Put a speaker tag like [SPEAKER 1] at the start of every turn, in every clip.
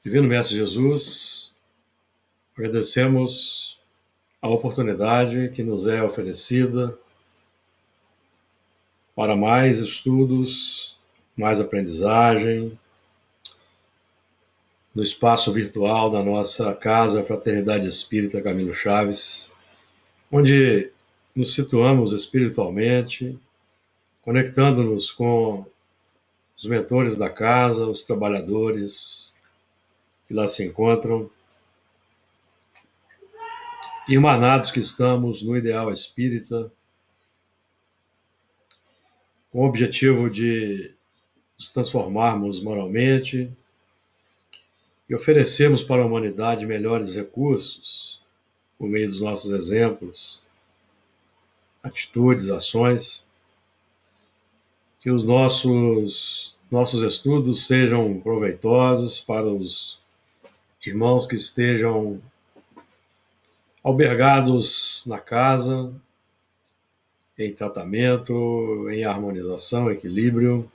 [SPEAKER 1] Divino Mestre Jesus, agradecemos a oportunidade que nos é oferecida para mais estudos, mais aprendizagem no espaço virtual da nossa casa Fraternidade Espírita Camilo Chaves, onde nos situamos espiritualmente, conectando-nos com os mentores da casa, os trabalhadores que lá se encontram, irmanados que estamos no ideal espírita, com o objetivo de nos transformarmos moralmente e oferecermos para a humanidade melhores recursos por meio dos nossos exemplos, atitudes, ações, que os nossos estudos sejam proveitosos para os irmãos que estejam albergados na casa, em tratamento, em harmonização, equilíbrio,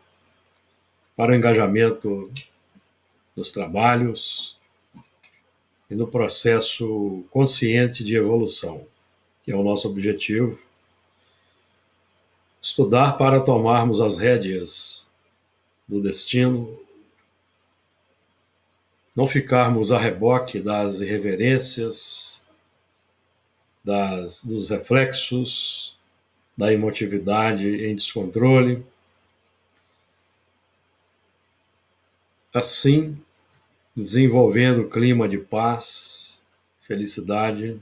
[SPEAKER 1] para o engajamento nos trabalhos e no processo consciente de evolução, que é o nosso objetivo. Estudar para tomarmos as rédeas do destino, não ficarmos a reboque das irreverências, dos reflexos, da emotividade em descontrole. Assim, desenvolvendo clima de paz, felicidade,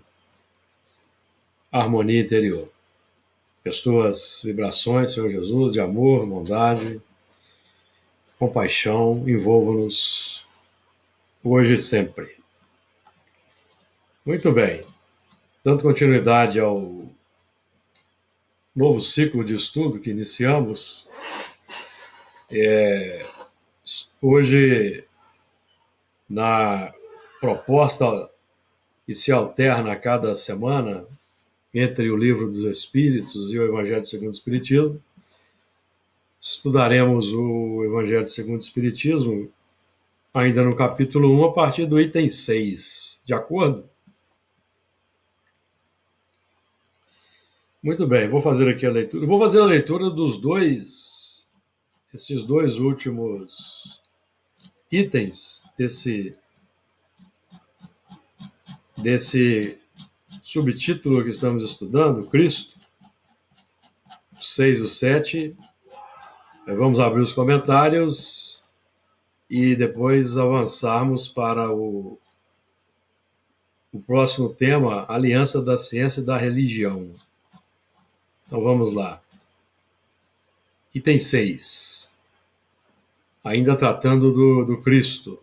[SPEAKER 1] harmonia interior. Que as tuas vibrações, Senhor Jesus, de amor, bondade, compaixão, envolvam-nos hoje e sempre. Muito bem. Dando continuidade ao novo ciclo de estudo que iniciamos, hoje, na proposta que se alterna a cada semana entre o Livro dos Espíritos e o Evangelho segundo o Espiritismo, estudaremos o Evangelho segundo o Espiritismo ainda no capítulo 1, a partir do item 6. De acordo? Muito bem, vou fazer aqui a leitura. Vou fazer a leitura esses dois últimos itens desse subtítulo que estamos estudando, Cristo, o 6 e o 7. Vamos abrir os comentários e depois avançarmos para o próximo tema, Aliança da Ciência e da Religião. Então vamos lá. Item 6. Ainda tratando do Cristo.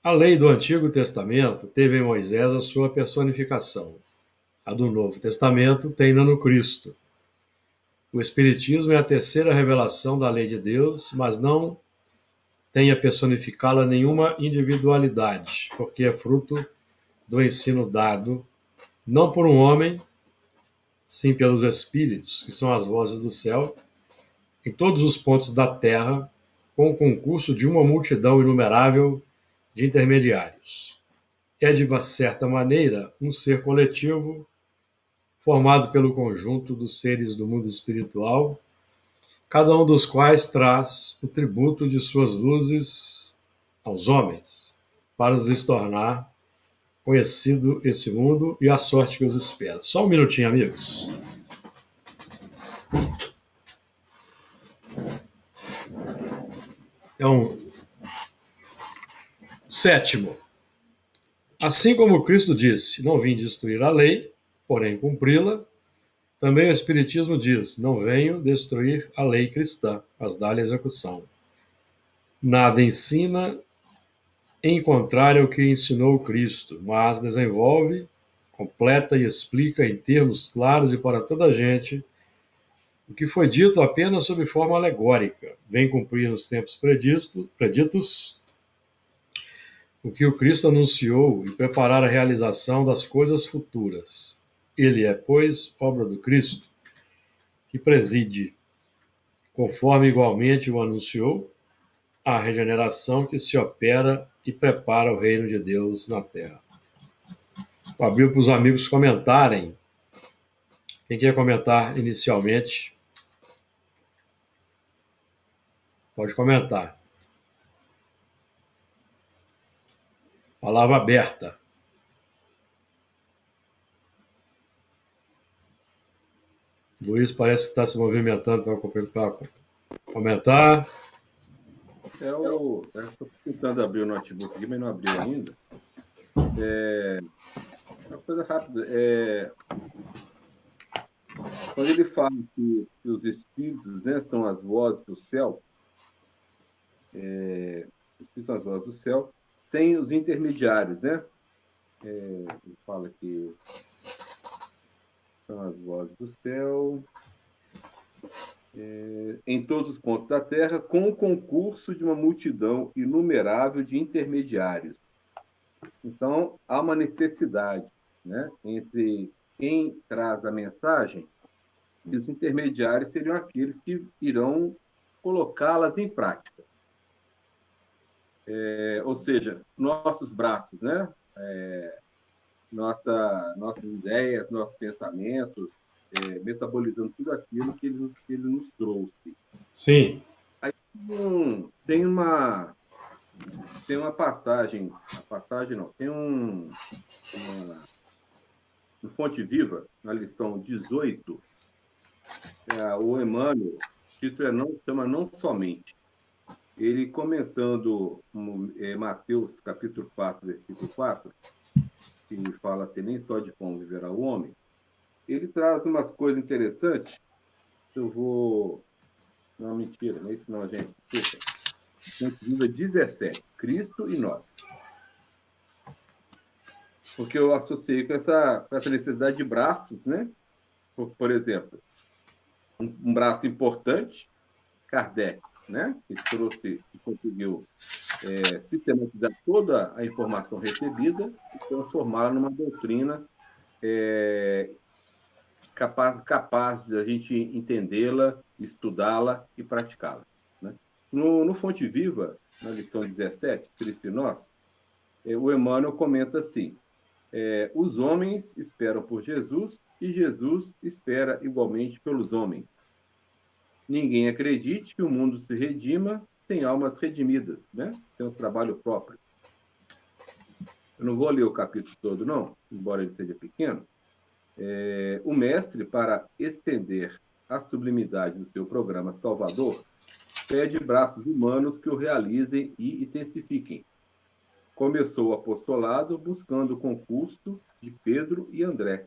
[SPEAKER 1] A lei do Antigo Testamento teve em Moisés a sua personificação. A do Novo Testamento tem-na no Cristo. O Espiritismo é a terceira revelação da lei de Deus, mas não tem a personificá-la nenhuma individualidade, porque é fruto do ensino dado, não por um homem, sim pelos Espíritos, que são as vozes do céu, em todos os pontos da terra, com o concurso de uma multidão inumerável de intermediários. É, de uma certa maneira, um ser coletivo, formado pelo conjunto dos seres do mundo espiritual, cada um dos quais traz o tributo de suas luzes aos homens, para lhes tornar conhecido esse mundo e a sorte que os espera. Só um minutinho, amigos. Então, sétimo. Assim como Cristo disse, não vim destruir a lei, porém cumpri-la, também o Espiritismo diz, não venho destruir a lei cristã, mas dar-lhe execução. Nada ensina em contrário ao que ensinou Cristo, mas desenvolve, completa e explica em termos claros e para toda a gente o que foi dito apenas sob forma alegórica. Vem cumprir nos tempos preditos o que o Cristo anunciou e preparar a realização das coisas futuras. Ele é, pois, obra do Cristo, que preside, conforme igualmente o anunciou, a regeneração que se opera e prepara o reino de Deus na terra. Vou abrir para os amigos comentarem. Quem quer comentar inicialmente, pode comentar. Palavra aberta. Luiz parece que está se movimentando para comentar.
[SPEAKER 2] Eu estou tentando abrir o notebook aqui, mas não abriu ainda. Uma coisa rápida. Quando ele fala que os espíritos, né, são as vozes do céu, os espíritos são as vozes do céu, sem os intermediários, né? Ele fala que são as vozes do céu, em todos os pontos da Terra, com o concurso de uma multidão inumerável de intermediários. Então, há uma necessidade, né, entre quem traz a mensagem e os intermediários seriam aqueles que irão colocá-las em prática. Ou seja, nossos braços, né? Nossas ideias, nossos pensamentos, metabolizando tudo aquilo que ele nos trouxe.
[SPEAKER 1] Sim.
[SPEAKER 2] Aí tem uma passagem não, tem no Fonte Viva, na lição 18, o Emmanuel, o título chama Não Somente. Ele comentando Mateus capítulo 4, versículo 4, que fala assim, nem só de pão viverá o homem, ele traz umas coisas interessantes. Eu vou... Não, mentira, não é isso não, gente. Fonte Viva 17, Cristo e nós. Porque eu associei com essa necessidade de braços, né? Por exemplo, um braço importante, Kardec, né? Que conseguiu sistematizar toda a informação recebida e transformá-la numa doutrina capaz de a gente entendê-la, estudá-la e praticá-la. Né? No Fonte Viva, na lição 17, Cristo e Nós, o Emmanuel comenta assim, os homens esperam por Jesus e Jesus espera igualmente pelos homens. Ninguém acredite que o mundo se redima sem almas redimidas, né? Tem um trabalho próprio. Eu não vou ler o capítulo todo, não, embora ele seja pequeno. O mestre, para estender a sublimidade do seu programa Salvador, pede braços humanos que o realizem e intensifiquem. Começou o apostolado buscando o concurso de Pedro e André,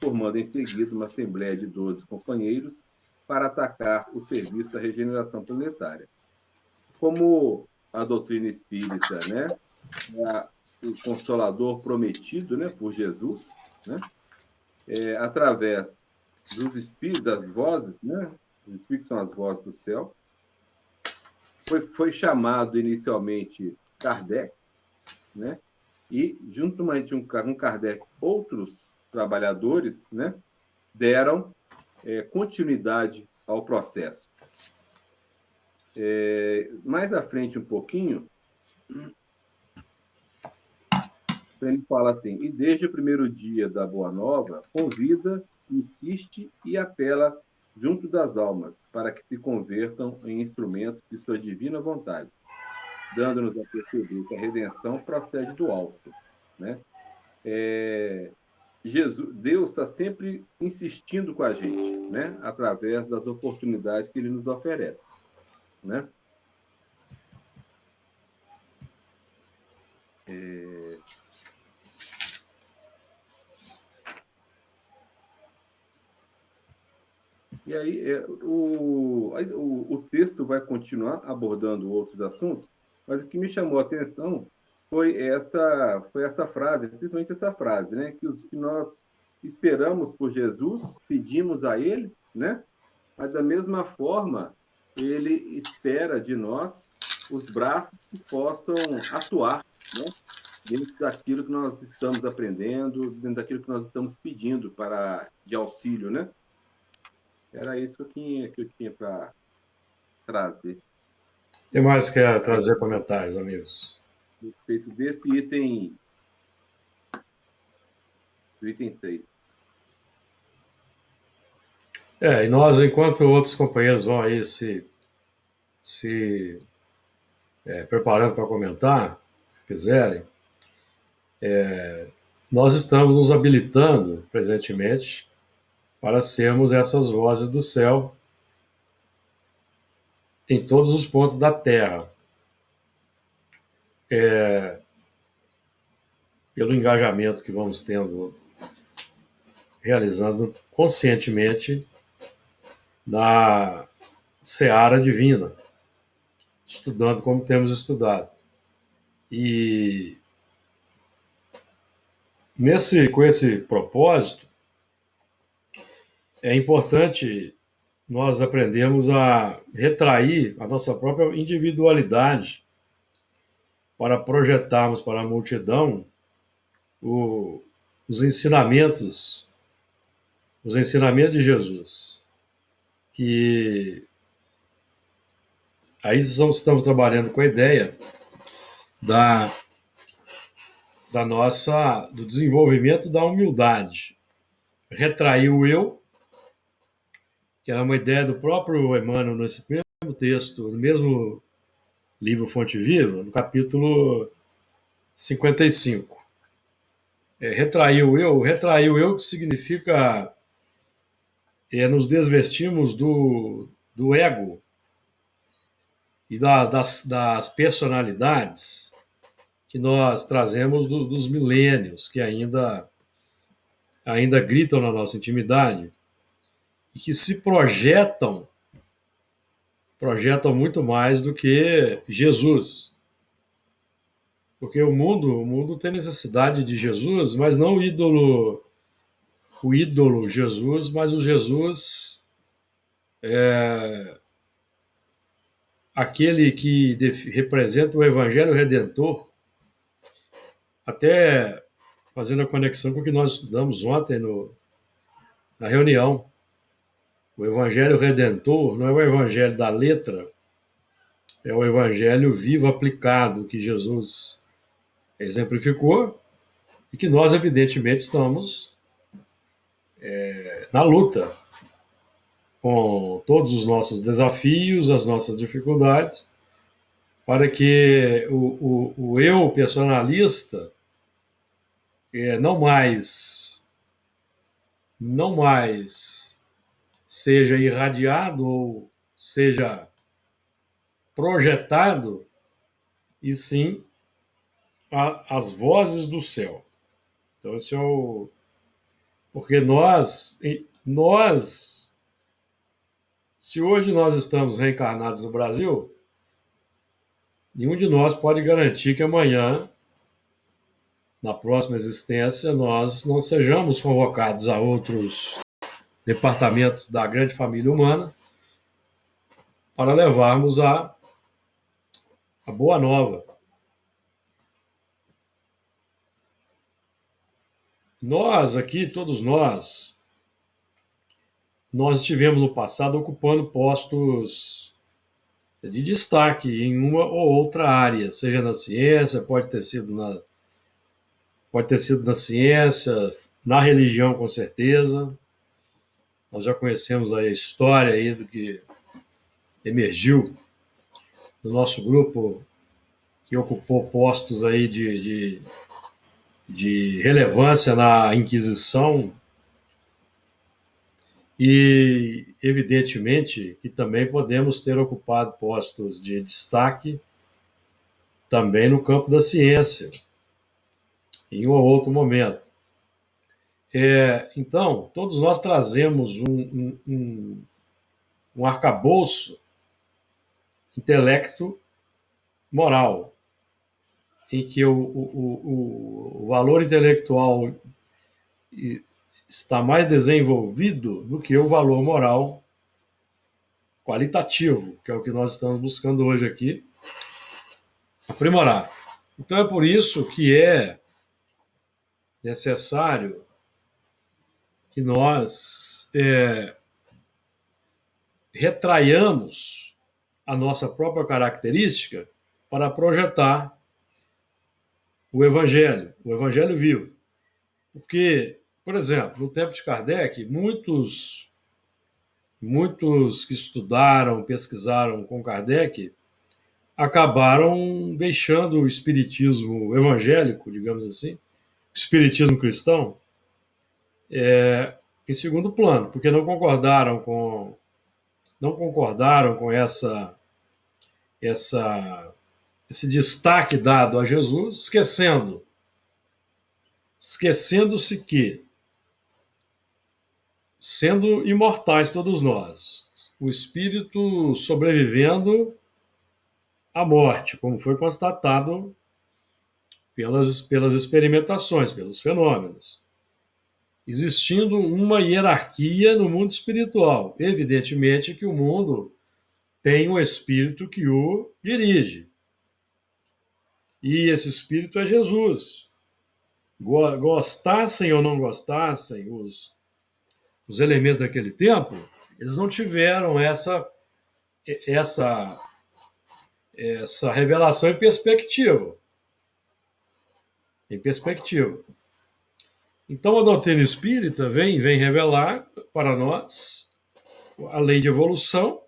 [SPEAKER 2] formando em seguida uma assembleia de 12 companheiros para atacar o serviço da regeneração planetária. Como a doutrina espírita, né, o Consolador prometido, né, por Jesus, né, através dos espíritos, das vozes, né, os espíritos são as vozes do céu, foi chamado inicialmente Kardec, né, e juntamente com Kardec, outros trabalhadores, né, deram continuidade ao processo. Mais à frente um pouquinho, ele fala assim, e desde o primeiro dia da Boa Nova, convida, insiste e apela junto das almas, para que se convertam em instrumentos de sua divina vontade, dando-nos a perceber que a redenção procede do alto, né? Deus está sempre insistindo com a gente, né? Através das oportunidades que Ele nos oferece, né? E aí o texto vai continuar abordando outros assuntos, mas o que me chamou a atenção foi essa frase, principalmente essa frase, né? Que nós esperamos por Jesus, pedimos a Ele, né? Mas da mesma forma, Ele espera de nós os braços que possam atuar, né? Dentro daquilo que nós estamos aprendendo, dentro daquilo que nós estamos pedindo de auxílio, né? Era isso que eu tinha para trazer.
[SPEAKER 1] Quem mais quer trazer comentários, amigos?
[SPEAKER 2] A respeito desse item, do item 6.
[SPEAKER 1] E nós, enquanto outros companheiros vão aí se preparando para comentar, se quiserem, nós estamos nos habilitando presentemente para sermos essas vozes do céu em todos os pontos da Terra, pelo engajamento que vamos tendo, realizando conscientemente na seara divina, estudando como temos estudado. E com esse propósito, é importante nós aprendermos a retrair a nossa própria individualidade para projetarmos para a multidão o, os ensinamentos, os ensinamentos de Jesus, que aí estamos trabalhando com a ideia da, do desenvolvimento da humildade, retrair o eu, que é uma ideia do próprio Emmanuel nesse mesmo texto, no mesmo livro Fonte Viva, no capítulo 55. Retrair o eu que significa nos desvestirmos do ego e das personalidades que nós trazemos dos milênios, que ainda gritam na nossa intimidade e que se projetam muito mais do que Jesus. Porque o mundo tem necessidade de Jesus, mas não o ídolo Jesus, mas o Jesus aquele que representa o Evangelho Redentor, até fazendo a conexão com o que nós estudamos ontem na reunião. O Evangelho Redentor não é o Evangelho da letra, é o Evangelho vivo aplicado que Jesus exemplificou e que nós, evidentemente, estamos na luta com todos os nossos desafios, as nossas dificuldades, para que o eu personalista não mais seja irradiado ou seja projetado, e sim as vozes do céu. Então, esse é o. Porque se hoje nós estamos reencarnados no Brasil, nenhum de nós pode garantir que amanhã, na próxima existência, nós não sejamos convocados a outros departamentos da grande família humana para levarmos a boa nova. Nós aqui, todos nós estivemos no passado ocupando postos de destaque em uma ou outra área, seja na ciência, pode ter sido na ciência, na religião com certeza. Nós já conhecemos aí a história aí do que emergiu do nosso grupo, que ocupou postos aí de relevância na Inquisição, e evidentemente que também podemos ter ocupado postos de destaque também no campo da ciência, em um ou outro momento. Então, todos nós trazemos um arcabouço intelecto moral, em que o valor intelectual está mais desenvolvido do que o valor moral qualitativo, que é o que nós estamos buscando hoje aqui, aprimorar. Então é por isso que é necessário que nós retraiamos a nossa própria característica para projetar o evangelho vivo. Porque, por exemplo, no tempo de Kardec, muitos que estudaram, pesquisaram com Kardec, acabaram deixando o espiritismo evangélico, digamos assim, o espiritismo cristão, em segundo plano, porque não concordaram com esse destaque dado a Jesus, esquecendo-se que, sendo imortais todos nós, o espírito sobrevivendo à morte, como foi constatado pelas experimentações, pelos fenômenos, existindo uma hierarquia no mundo espiritual. Evidentemente que o mundo tem um espírito que o dirige. E esse espírito é Jesus. Gostassem ou não gostassem os elementos daquele tempo, eles não tiveram essa revelação em perspectiva. Então a doutrina espírita vem revelar para nós a lei de evolução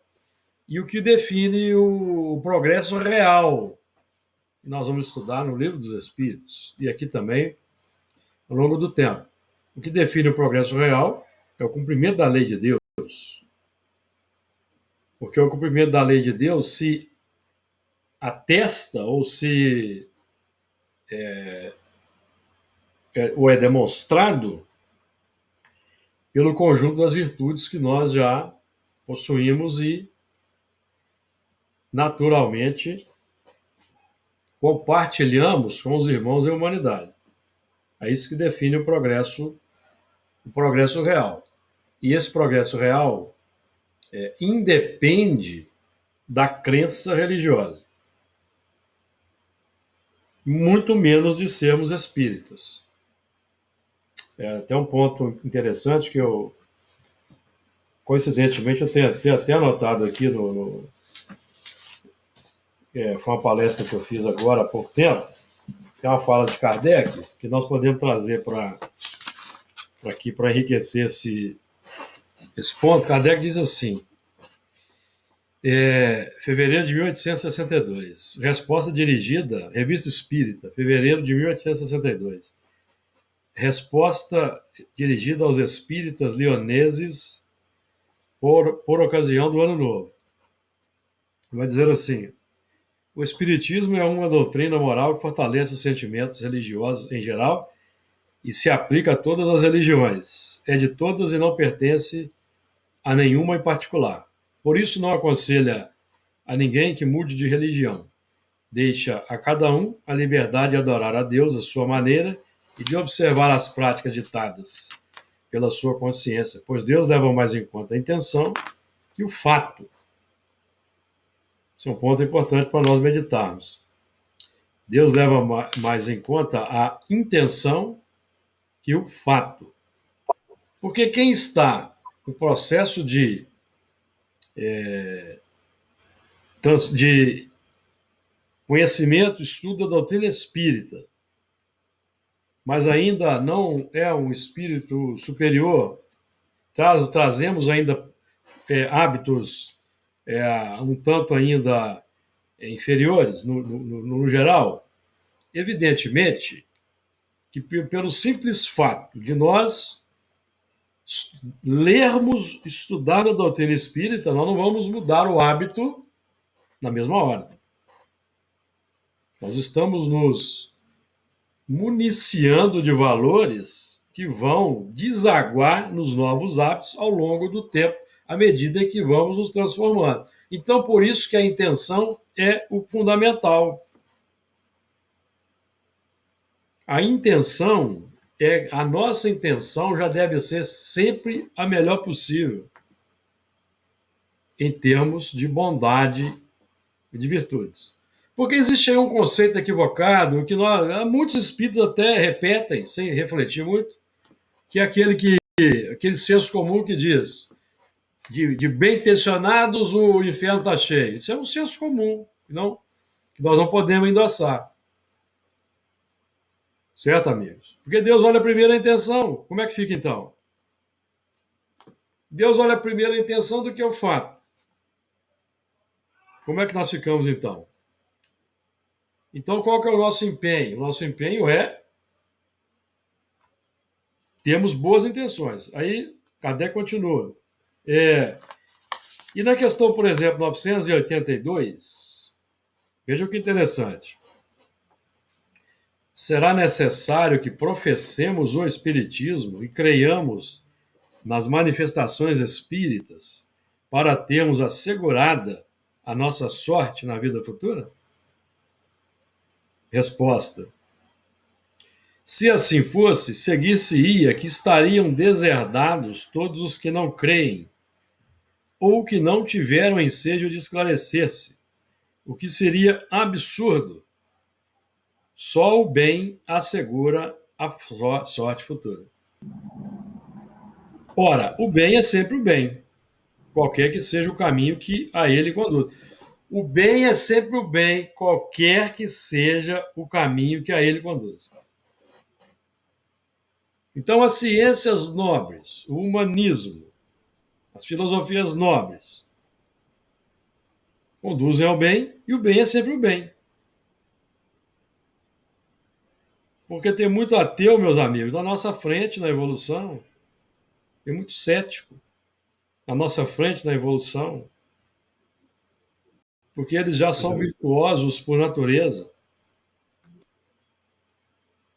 [SPEAKER 1] e o que define o progresso real. Nós vamos estudar no Livro dos Espíritos e aqui também ao longo do tempo. O que define o progresso real é o cumprimento da lei de Deus. Porque o cumprimento da lei de Deus se atesta ou ou é demonstrado pelo conjunto das virtudes que nós já possuímos e, naturalmente, compartilhamos com os irmãos da humanidade. É isso que define o progresso real. E esse progresso real independe da crença religiosa. Muito menos de sermos espíritas. É até um ponto interessante que coincidentemente, eu tenho até anotado aqui foi uma palestra que eu fiz agora há pouco tempo, que é uma fala de Kardec, que nós podemos trazer aqui para enriquecer esse ponto. Kardec diz assim, fevereiro de 1862, resposta dirigida, Revista Espírita, fevereiro de 1862, resposta dirigida aos espíritas lioneses por ocasião do Ano Novo. Vai dizer assim, o Espiritismo é uma doutrina moral que fortalece os sentimentos religiosos em geral e se aplica a todas as religiões. É de todas e não pertence a nenhuma em particular. Por isso não aconselha a ninguém que mude de religião. Deixa a cada um a liberdade de adorar a Deus à sua maneira e de observar as práticas ditadas pela sua consciência, pois Deus leva mais em conta a intenção que o fato. Esse é um ponto importante para nós meditarmos. Deus leva mais em conta a intenção que o fato. Porque quem está no processo de conhecimento, estudo da doutrina espírita, mas ainda não é um espírito superior, trazemos ainda hábitos um tanto ainda inferiores no geral, evidentemente que pelo simples fato de nós lermos, estudar a doutrina espírita, nós não vamos mudar o hábito na mesma hora. Nós estamos nos municiando de valores que vão desaguar nos novos hábitos ao longo do tempo, à medida que vamos nos transformando. Então, por isso que a intenção é o fundamental. A nossa intenção já deve ser sempre a melhor possível, em termos de bondade e de virtudes. Porque existe aí um conceito equivocado, que muitos espíritos até repetem, sem refletir muito, que é aquele senso comum que diz: de bem-intencionados, o inferno está cheio. Isso é um senso comum, que nós não podemos endossar. Certo, amigos? Porque Deus olha primeiro a intenção. Como é que fica então? Deus olha primeiro a intenção do que o fato. Como é que nós ficamos então? Então, qual que é o nosso empenho? O nosso empenho é termos boas intenções. Aí, Kardec continua. E na questão, por exemplo, 982, veja que interessante. Será necessário que professemos o Espiritismo e creiamos nas manifestações espíritas para termos assegurada a nossa sorte na vida futura? Resposta. Se assim fosse, seguir-se-ia que estariam deserdados todos os que não creem, ou que não tiveram ensejo de esclarecer-se, o que seria absurdo. Só o bem assegura a sorte futura. Ora, o bem é sempre o bem, qualquer que seja o caminho que a ele conduz. O bem é sempre o bem, qualquer que seja o caminho que a ele conduz. Então, as ciências nobres, o humanismo, as filosofias nobres, conduzem ao bem, e o bem é sempre o bem. Porque tem muito ateu, meus amigos, na nossa frente na evolução. Tem muito cético na nossa frente na evolução. Porque eles já são virtuosos por natureza.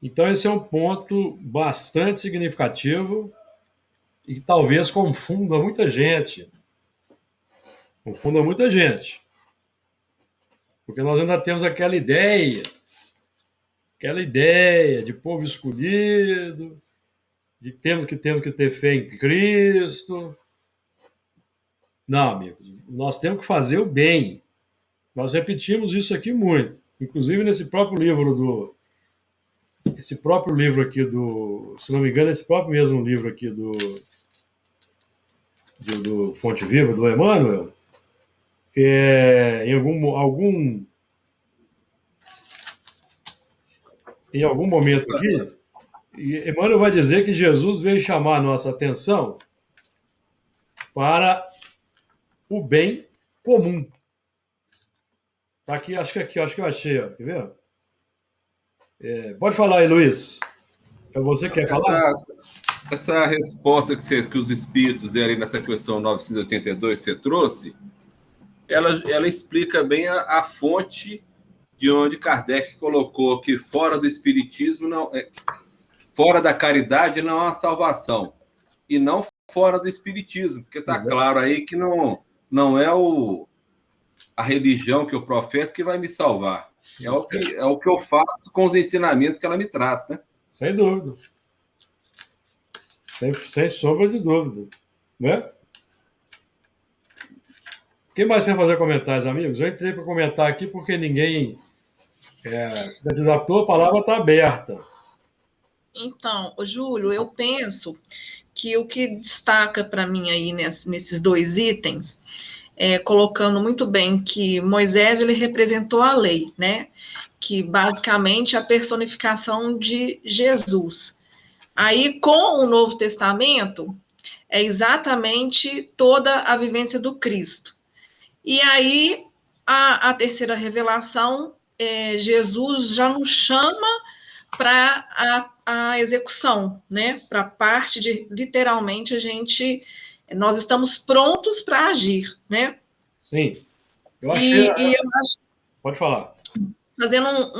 [SPEAKER 1] Então, esse é um ponto bastante significativo e que talvez confunda muita gente. Confunda muita gente. Porque nós ainda temos aquela ideia de povo escolhido, de temos que ter fé em Cristo. Não, amigos, nós temos que fazer o bem. Nós repetimos isso aqui muito. Inclusive nesse próprio livro aqui se não me engano, esse próprio mesmo livro aqui do Fonte Viva, do Emmanuel, em algum momento aqui, Emmanuel vai dizer que Jesus veio chamar a nossa atenção para o bem comum. Tá aqui, acho que eu achei, ó. Quer ver? Pode falar aí, Luiz. É você que quer falar?
[SPEAKER 3] Essa resposta que os espíritos deram nessa questão 982 que você trouxe, ela explica bem a fonte de onde Kardec colocou que fora do espiritismo, fora da caridade não há salvação. E não fora do espiritismo, porque está claro aí que não é a religião que eu professo que vai me salvar. É o que eu faço com os ensinamentos que ela me traz, né?
[SPEAKER 1] Sem dúvida. Sem sombra de dúvida. Né? Quem mais quer fazer comentários, amigos? Eu entrei para comentar aqui porque ninguém se candidatou, a palavra está aberta.
[SPEAKER 4] Então, Júlio, eu penso que o que destaca para mim aí nesses dois itens, colocando muito bem que Moisés ele representou a lei, né? Que basicamente é a personificação de Jesus. Aí, com o Novo Testamento, é exatamente toda a vivência do Cristo. E aí, a terceira revelação, Jesus já nos chama para a execução, né? Para a parte de, literalmente, nós estamos prontos para agir, né?
[SPEAKER 1] Sim. Eu achei...
[SPEAKER 4] eu acho,
[SPEAKER 1] pode falar.
[SPEAKER 4] Fazendo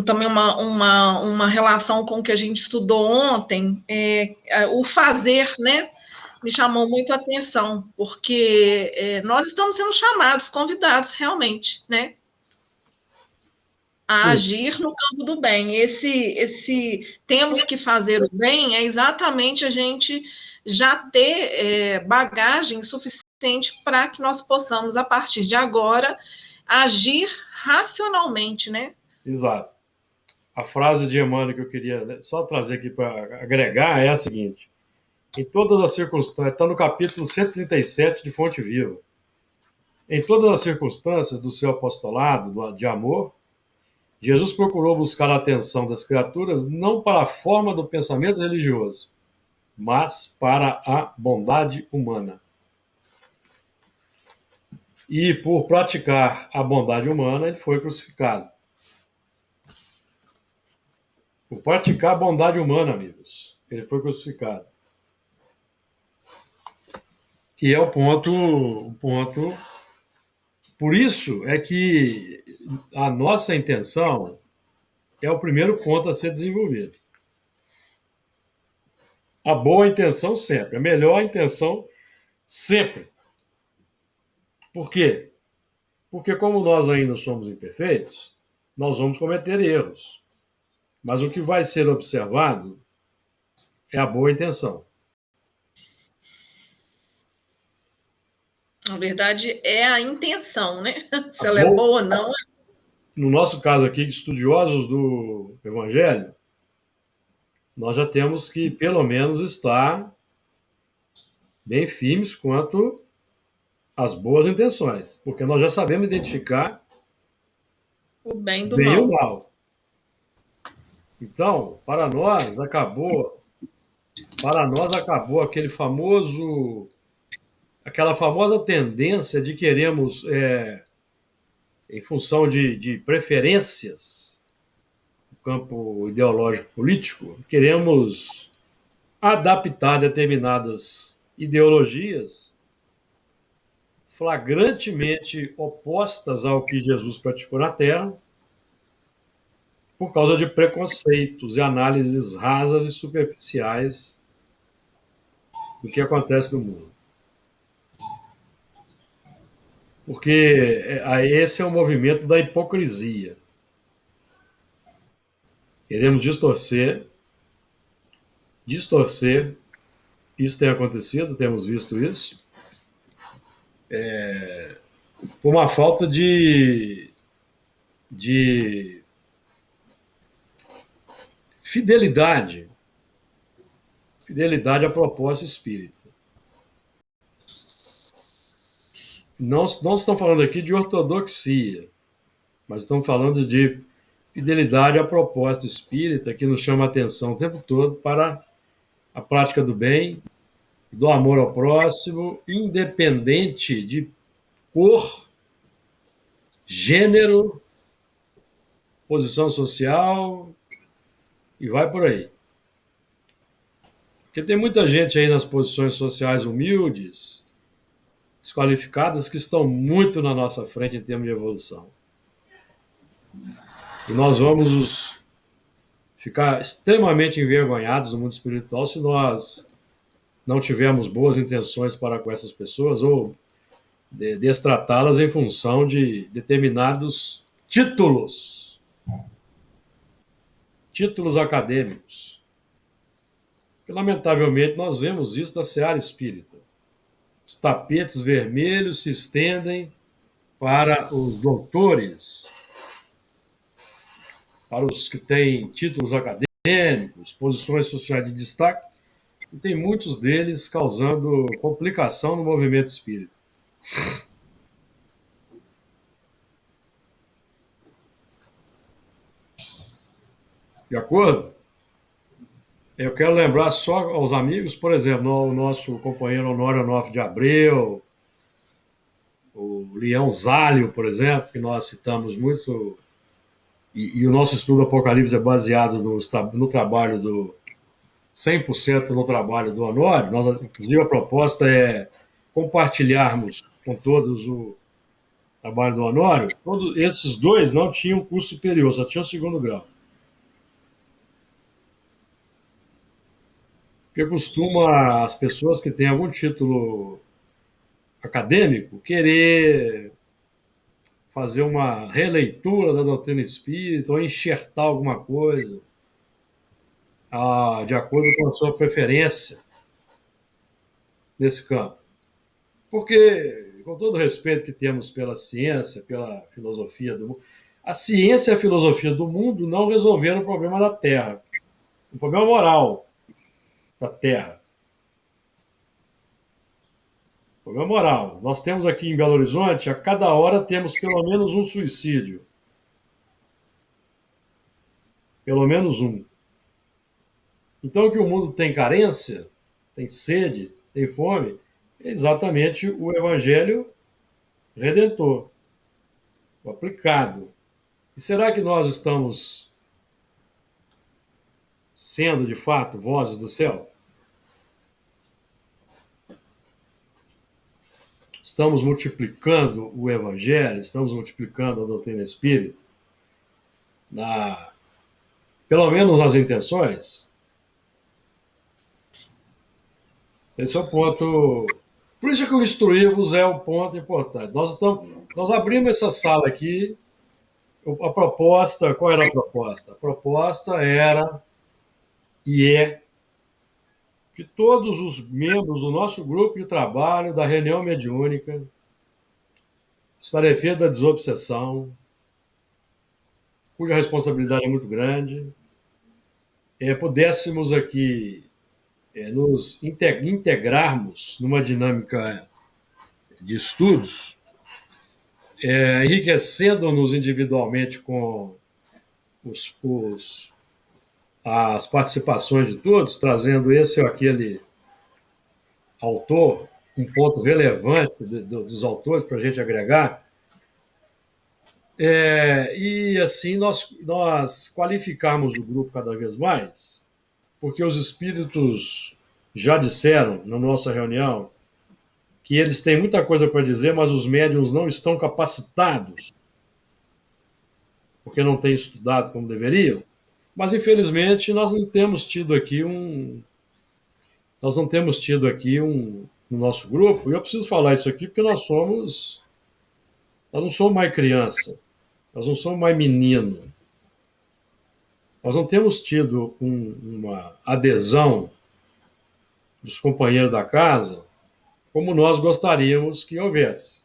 [SPEAKER 4] também uma relação com o que a gente estudou ontem, o fazer, né? Me chamou muito a atenção, porque nós estamos sendo chamados, convidados realmente, né? A agir no campo do bem. Esse temos que fazer o bem é exatamente a gente já ter bagagem suficiente para que nós possamos, a partir de agora, agir racionalmente, né?
[SPEAKER 1] Exato. A frase de Emmanuel que eu queria só trazer aqui para agregar é a seguinte: Em todas as circunstâncias, está no capítulo 137 de Fonte Viva. Em todas as circunstâncias do seu apostolado de amor, Jesus procurou buscar a atenção das criaturas não para a forma do pensamento religioso, mas para a bondade humana. E por praticar a bondade humana, ele foi crucificado. Por praticar a bondade humana, amigos, ele foi crucificado. Que é o ponto. Por isso é que a nossa intenção é o primeiro ponto a ser desenvolvido. A boa intenção sempre, a melhor intenção sempre. Por quê? Porque como nós ainda somos imperfeitos, nós vamos cometer erros. Mas o que vai ser observado é a boa intenção.
[SPEAKER 4] Na verdade, é a intenção, né? Se ela é boa ou não.
[SPEAKER 1] No nosso caso aqui, de estudiosos do Evangelho, nós já temos que, pelo menos, estar bem firmes quanto às boas intenções, porque nós já sabemos identificar
[SPEAKER 4] o bem do
[SPEAKER 1] bem
[SPEAKER 4] mal.
[SPEAKER 1] E o mal. Então, para nós acabou aquela famosa tendência de queremos, em função de preferências no campo ideológico político, queremos adaptar determinadas ideologias flagrantemente opostas ao que Jesus praticou na Terra, por causa de preconceitos e análises rasas e superficiais do que acontece no mundo. Porque esse é o movimento da hipocrisia. Queremos distorcer. Isso tem acontecido, temos visto isso. Por uma falta de fidelidade à proposta espírita. Não estamos falando aqui de ortodoxia, mas estamos falando de fidelidade à proposta espírita, que nos chama a atenção o tempo todo para a prática do bem, do amor ao próximo, independente de cor, gênero, posição social, e vai por aí. Porque tem muita gente aí nas posições sociais humildes, desqualificadas, que estão muito na nossa frente em termos de evolução. E nós vamos ficar extremamente envergonhados no mundo espiritual se nós não tivermos boas intenções para com essas pessoas ou destratá-las em função de determinados títulos acadêmicos. Porque, lamentavelmente, nós vemos isso na seara espírita. Os tapetes vermelhos se estendem para os doutores, para os que têm títulos acadêmicos, posições sociais de destaque, e tem muitos deles causando complicação no movimento espírita. De acordo? Eu quero lembrar só aos amigos, por exemplo, o nosso companheiro Honório Onofre de Abreu, o Leão Zálio, por exemplo, que nós citamos muito, e o nosso estudo Apocalipse é baseado no trabalho do 100% no trabalho do Honório. Nós, inclusive, a proposta é compartilharmos com todos o trabalho do Honório. Todos esses dois não tinham curso superior, só tinham segundo grau. Porque costuma as pessoas que têm algum título acadêmico querer fazer uma releitura da doutrina espírita ou enxertar alguma coisa de acordo com a sua preferência nesse campo. Porque, com todo o respeito que temos pela ciência, pela filosofia do mundo, a ciência e a filosofia do mundo não resolveram o problema da Terra, o problema moral da Terra. Problema moral. Nós temos aqui em Belo Horizonte, a cada hora temos pelo menos um suicídio. Pelo menos um. Então, que o mundo tem carência, tem sede, tem fome, é exatamente o Evangelho redentor, o aplicado. E será que nós estamos sendo, de fato, vozes do céu? Estamos multiplicando o Evangelho, estamos multiplicando a doutrina espírita, pelo menos nas intenções? Esse é o ponto. Por isso que o instruir-vos é o ponto importante. Nós abrimos essa sala aqui. A proposta, qual era a proposta? A proposta era e é que todos os membros do nosso grupo de trabalho, da reunião mediúnica, dos tarefeiros da desobsessão, cuja responsabilidade é muito grande, pudéssemos aqui nos integrarmos numa dinâmica de estudos, enriquecendo-nos individualmente com as participações de todos, trazendo esse ou aquele autor, um ponto relevante dos autores para a gente agregar. E assim nós qualificarmos o grupo cada vez mais, porque os espíritos já disseram na nossa reunião que eles têm muita coisa para dizer, mas os médiuns não estão capacitados, porque não têm estudado como deveriam. Mas, infelizmente, nós não temos tido aqui no nosso grupo, e eu preciso falar isso aqui porque nós não somos mais criança, nós não somos mais menino. Nós não temos tido uma adesão dos companheiros da casa como nós gostaríamos que houvesse.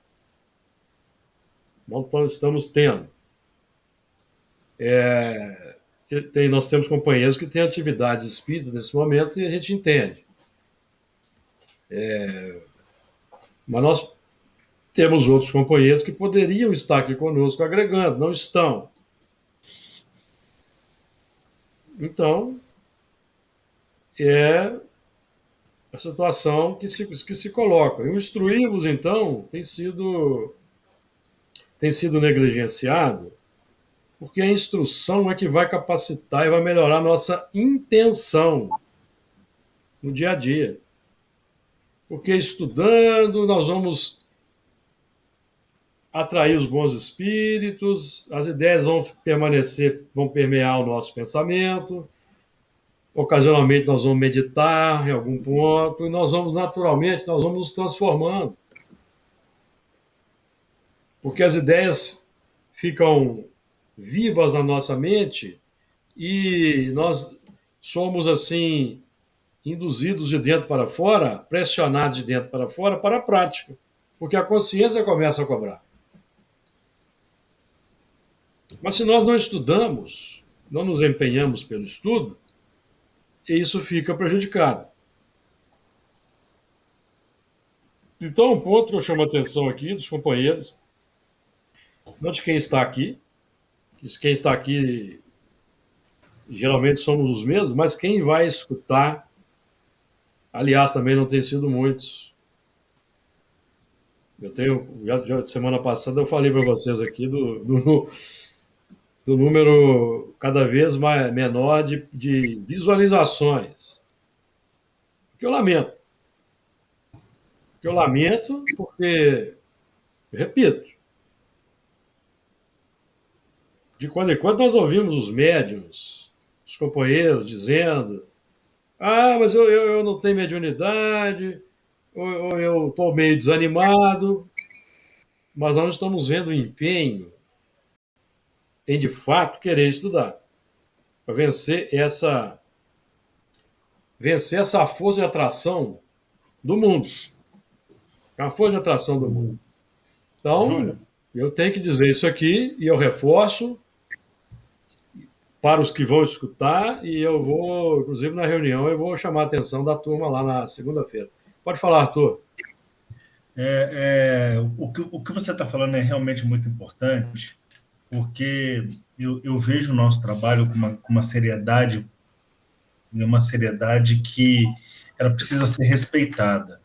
[SPEAKER 1] Não estamos tendo. Nós temos companheiros que têm atividades espíritas nesse momento e a gente entende. Mas nós temos outros companheiros que poderiam estar aqui conosco agregando, não estão. Então, é a situação que se coloca. E o instruir-vos, então, tem sido negligenciado, porque a instrução é que vai capacitar e vai melhorar a nossa intenção no dia a dia. Porque estudando, nós vamos atrair os bons espíritos, as ideias vão permear o nosso pensamento, ocasionalmente nós vamos meditar em algum ponto, e nós vamos nos transformando. Porque as ideias ficam vivas na nossa mente e nós somos, assim, induzidos de dentro para fora, pressionados de dentro para fora para a prática, porque a consciência começa a cobrar. Mas se nós não estudamos, não nos empenhamos pelo estudo, isso fica prejudicado. Então, um ponto que eu chamo a atenção aqui dos companheiros, não de quem está aqui geralmente somos os mesmos, mas quem vai escutar, aliás, também não tem sido muitos. Já semana passada eu falei para vocês aqui do número cada vez menor de visualizações. Que eu lamento. Porque, repito, de quando em quando nós ouvimos os médiuns, os companheiros dizendo: mas eu não tenho mediunidade, ou eu estou meio desanimado, mas nós estamos vendo o empenho em, de fato, querer estudar, para vencer essa força de atração do mundo. É uma força de atração do mundo. Então, Júlio, eu tenho que dizer isso aqui, e eu reforço para os que vão escutar, e eu vou, inclusive na reunião, eu vou chamar a atenção da turma lá na segunda-feira. Pode falar, Arthur.
[SPEAKER 5] O que você está falando é realmente muito importante, porque eu vejo o nosso trabalho com uma seriedade que ela precisa ser respeitada,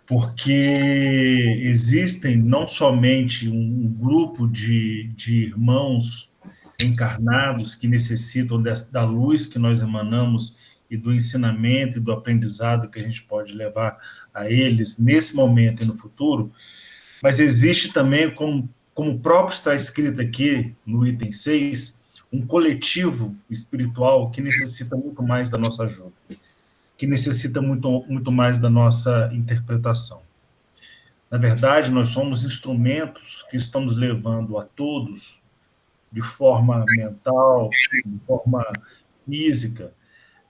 [SPEAKER 5] porque existem não somente um grupo de irmãos encarnados que necessitam da luz que nós emanamos e do ensinamento e do aprendizado que a gente pode levar a eles nesse momento e no futuro, mas existe também, como o próprio está escrito aqui no item 6, um coletivo espiritual que necessita muito mais da nossa ajuda, que necessita muito mais da nossa interpretação. Na verdade, nós somos instrumentos que estamos levando a todos, de forma mental, de forma física,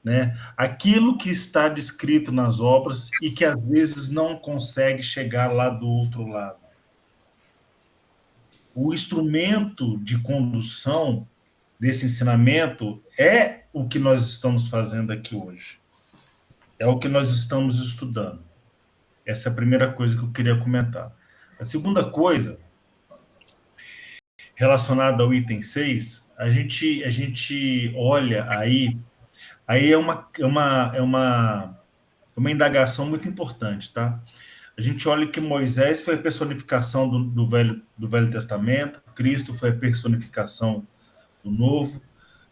[SPEAKER 5] né? Aquilo que está descrito nas obras e que às vezes não consegue chegar lá do outro lado. O instrumento de condução desse ensinamento é o que nós estamos fazendo aqui hoje. É o que nós estamos estudando. Essa é a primeira coisa que eu queria comentar. A segunda coisa, relacionada ao item 6, a gente olha aí é uma indagação muito importante, tá? A gente olha que Moisés foi a personificação do Velho Testamento, Cristo foi a personificação do Novo.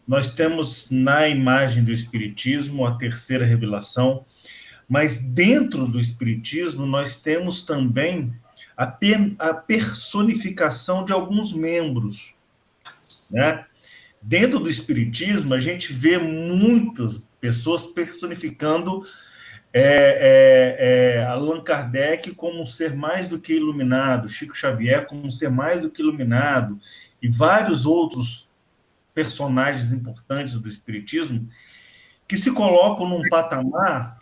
[SPEAKER 5] Nós temos na imagem do Espiritismo a terceira revelação, mas dentro do Espiritismo nós temos também a personificação de alguns membros, né? Dentro do Espiritismo, a gente vê muitas pessoas personificando Allan Kardec como um ser mais do que iluminado, Chico Xavier como um ser mais do que iluminado, e vários outros personagens importantes do Espiritismo que se colocam num patamar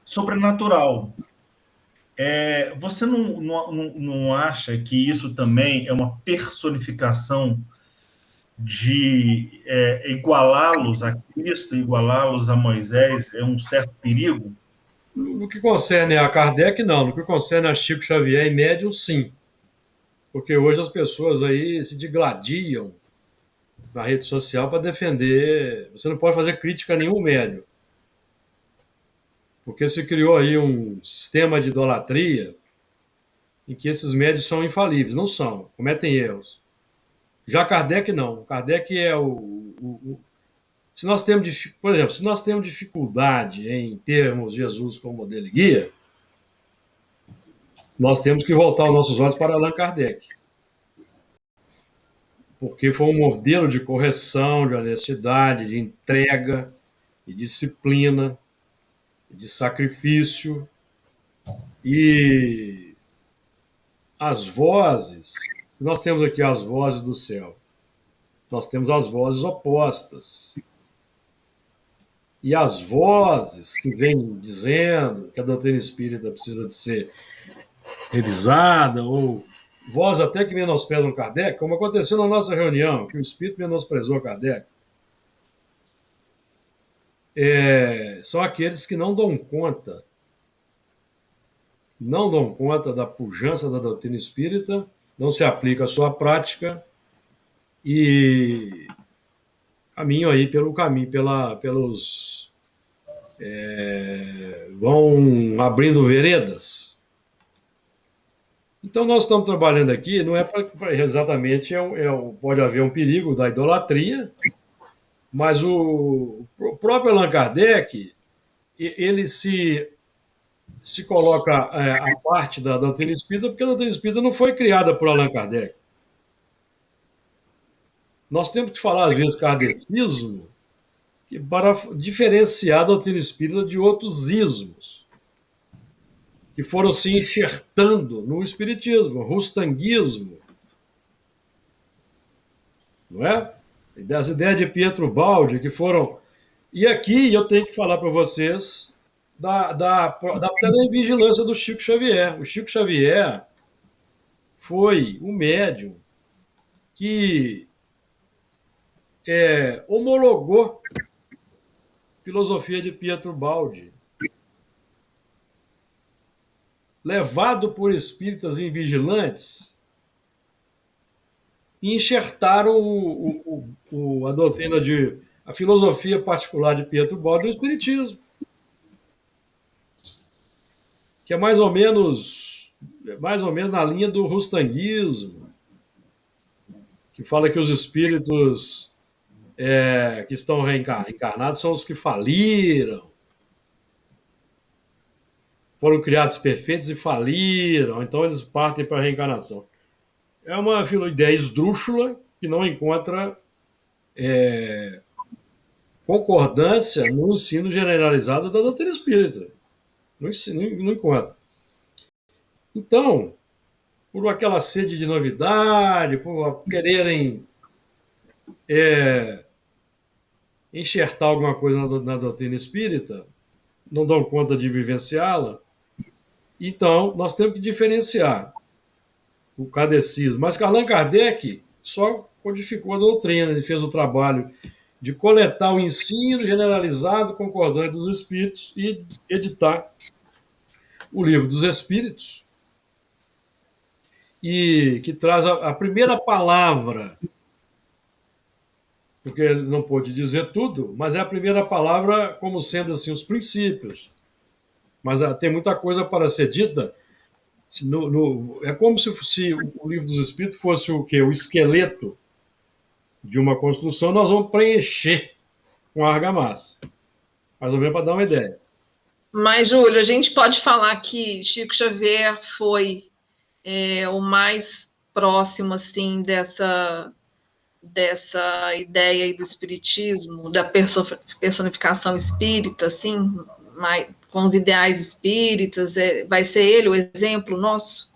[SPEAKER 5] sobrenatural. Você não acha que isso também é uma personificação de igualá-los a Cristo, igualá-los a Moisés, é um certo perigo?
[SPEAKER 1] No que concerne a Kardec, não. No que concerne a Chico Xavier e médium, sim. Porque hoje as pessoas aí se digladiam na rede social para defender. Você não pode fazer crítica a nenhum médium. Porque se criou aí um sistema de idolatria em que esses médios são infalíveis. Não são, cometem erros. Já Kardec, não. Kardec é se nós temos, por exemplo, se nós temos dificuldade em termos Jesus como modelo e guia, nós temos que voltar os nossos olhos para Allan Kardec. Porque foi um modelo de correção, de honestidade, de entrega, de disciplina, de sacrifício. E as vozes, nós temos aqui as vozes do céu, nós temos as vozes opostas. E as vozes que vêm dizendo que a doutrina espírita precisa de ser revisada, ou vozes até que menosprezam Kardec, como aconteceu na nossa reunião, que o espírito menosprezou Kardec, são aqueles que não dão conta da pujança da doutrina espírita, não se aplica à sua prática e caminham aí vão abrindo veredas. Então nós estamos trabalhando aqui, não é exatamente, pode haver um perigo da idolatria, mas o próprio Allan Kardec, ele se coloca a parte da doutrina espírita, porque a doutrina espírita não foi criada por Allan Kardec. Nós temos que falar, às vezes, kardecismo, para diferenciar a doutrina espírita de outros ismos, que foram se enxertando no espiritismo, rustanguismo, não é? Das ideias de Pietro Baldi, que foram... E aqui eu tenho que falar para vocês da vigilância do Chico Xavier. O Chico Xavier foi um médium que homologou a filosofia de Pietro Baldi. levado por espíritas invigilantes, e enxertaram a doutrina a filosofia particular de Pietro Botti no Espiritismo, que é mais ou menos na linha do rustanguismo, que fala que os espíritos que estão reencarnados são os que faliram, foram criados perfeitos e faliram, então eles partem para a reencarnação. É uma ideia esdrúxula que não encontra concordância no ensino generalizado da doutrina espírita. Não encontra. Então, por aquela sede de novidade, por quererem enxertar alguma coisa na doutrina espírita, não dão conta de vivenciá-la, então nós temos que diferenciar o kardecismo. Mas Allan Kardec só codificou a doutrina, ele fez o trabalho de coletar o ensino generalizado concordante dos espíritos e editar o Livro dos Espíritos, e que traz a primeira palavra, porque ele não pôde dizer tudo, mas é a primeira palavra como sendo assim os princípios. Mas tem muita coisa para ser dita. É como se o Livro dos Espíritos fosse o quê? O esqueleto de uma construção, nós vamos preencher com argamassa. Mais ou menos para dar uma ideia.
[SPEAKER 4] Mas, Júlio, a gente pode falar que Chico Xavier foi o mais próximo, assim, dessa ideia aí do espiritismo, da personificação espírita, assim, com os ideais espíritas, vai ser ele o exemplo nosso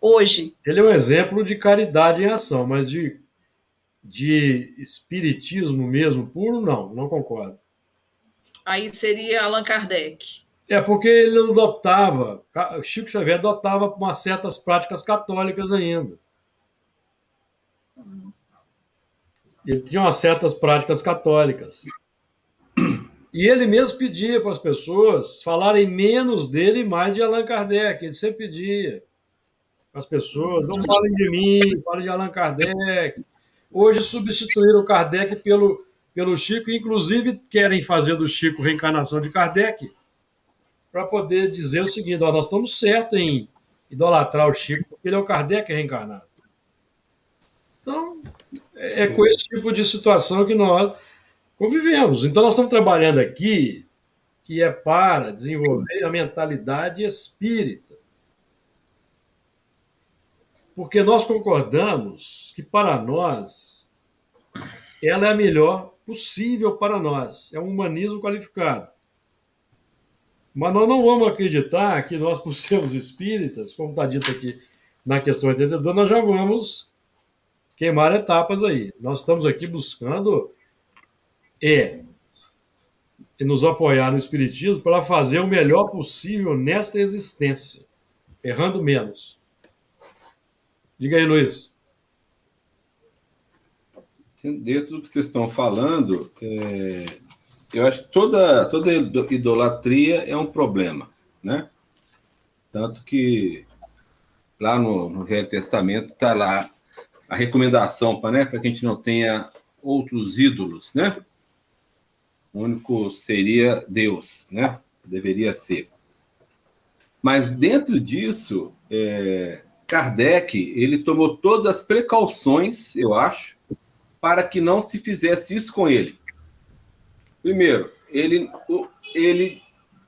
[SPEAKER 4] hoje?
[SPEAKER 1] Ele é um exemplo de caridade em ação, mas de espiritismo mesmo puro, não concordo.
[SPEAKER 4] Aí seria Allan Kardec.
[SPEAKER 1] Porque ele adotava, Chico Xavier adotava umas certas práticas católicas ainda. Ele tinha umas certas práticas católicas. E ele mesmo pedia para as pessoas falarem menos dele e mais de Allan Kardec. Ele sempre pedia para as pessoas, não falem de mim, falem de Allan Kardec. Hoje substituíram o Kardec pelo Chico, inclusive querem fazer do Chico reencarnação de Kardec, para poder dizer o seguinte: nós estamos certos em idolatrar o Chico, porque ele é o Kardec reencarnado. Então, é com esse tipo de situação que nós convivemos. Então, nós estamos trabalhando aqui, que é para desenvolver a mentalidade espírita. Porque nós concordamos que, para nós, ela é a melhor possível para nós. É um humanismo qualificado. Mas nós não vamos acreditar que nós, por sermos espíritas, como está dito aqui na questão 82, nós já vamos queimar etapas aí. Nós estamos aqui buscando nos apoiar no espiritismo para fazer o melhor possível nesta existência, errando menos. Diga aí, Luiz.
[SPEAKER 3] Dentro do que vocês estão falando, eu acho que toda idolatria é um problema, né? Tanto que lá no Velho Testamento está lá a recomendação para que a gente não tenha outros ídolos, né? O único seria Deus, né? Deveria ser. Mas dentro disso, Kardec, ele tomou todas as precauções, eu acho, para que não se fizesse isso com ele. Primeiro, ele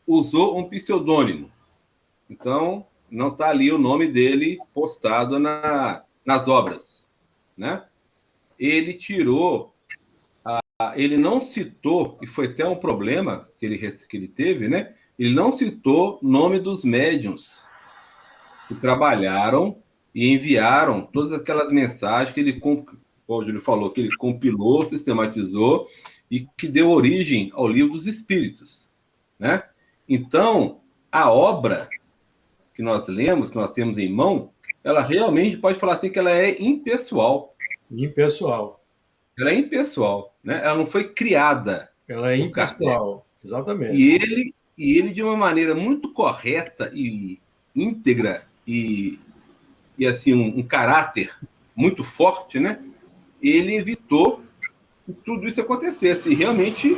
[SPEAKER 3] usou um pseudônimo. Então, não está ali o nome dele postado nas obras, né? Ele tirou, ele não citou, e foi até um problema que ele teve, né? Ele não citou o nome dos médiuns que trabalharam e enviaram todas aquelas mensagens que ele, como o Júlio falou, que ele compilou, sistematizou e que deu origem ao Livro dos Espíritos, né? Então, a obra que nós lemos, que nós temos em mão, ela realmente pode falar assim que ela é impessoal.
[SPEAKER 1] Impessoal.
[SPEAKER 3] Ela é impessoal, né? Ela não foi criada.
[SPEAKER 1] Ela é impessoal, exatamente.
[SPEAKER 3] E ele, de uma maneira muito correta e íntegra e assim, um caráter muito forte, né? Ele evitou que tudo isso acontecesse. E realmente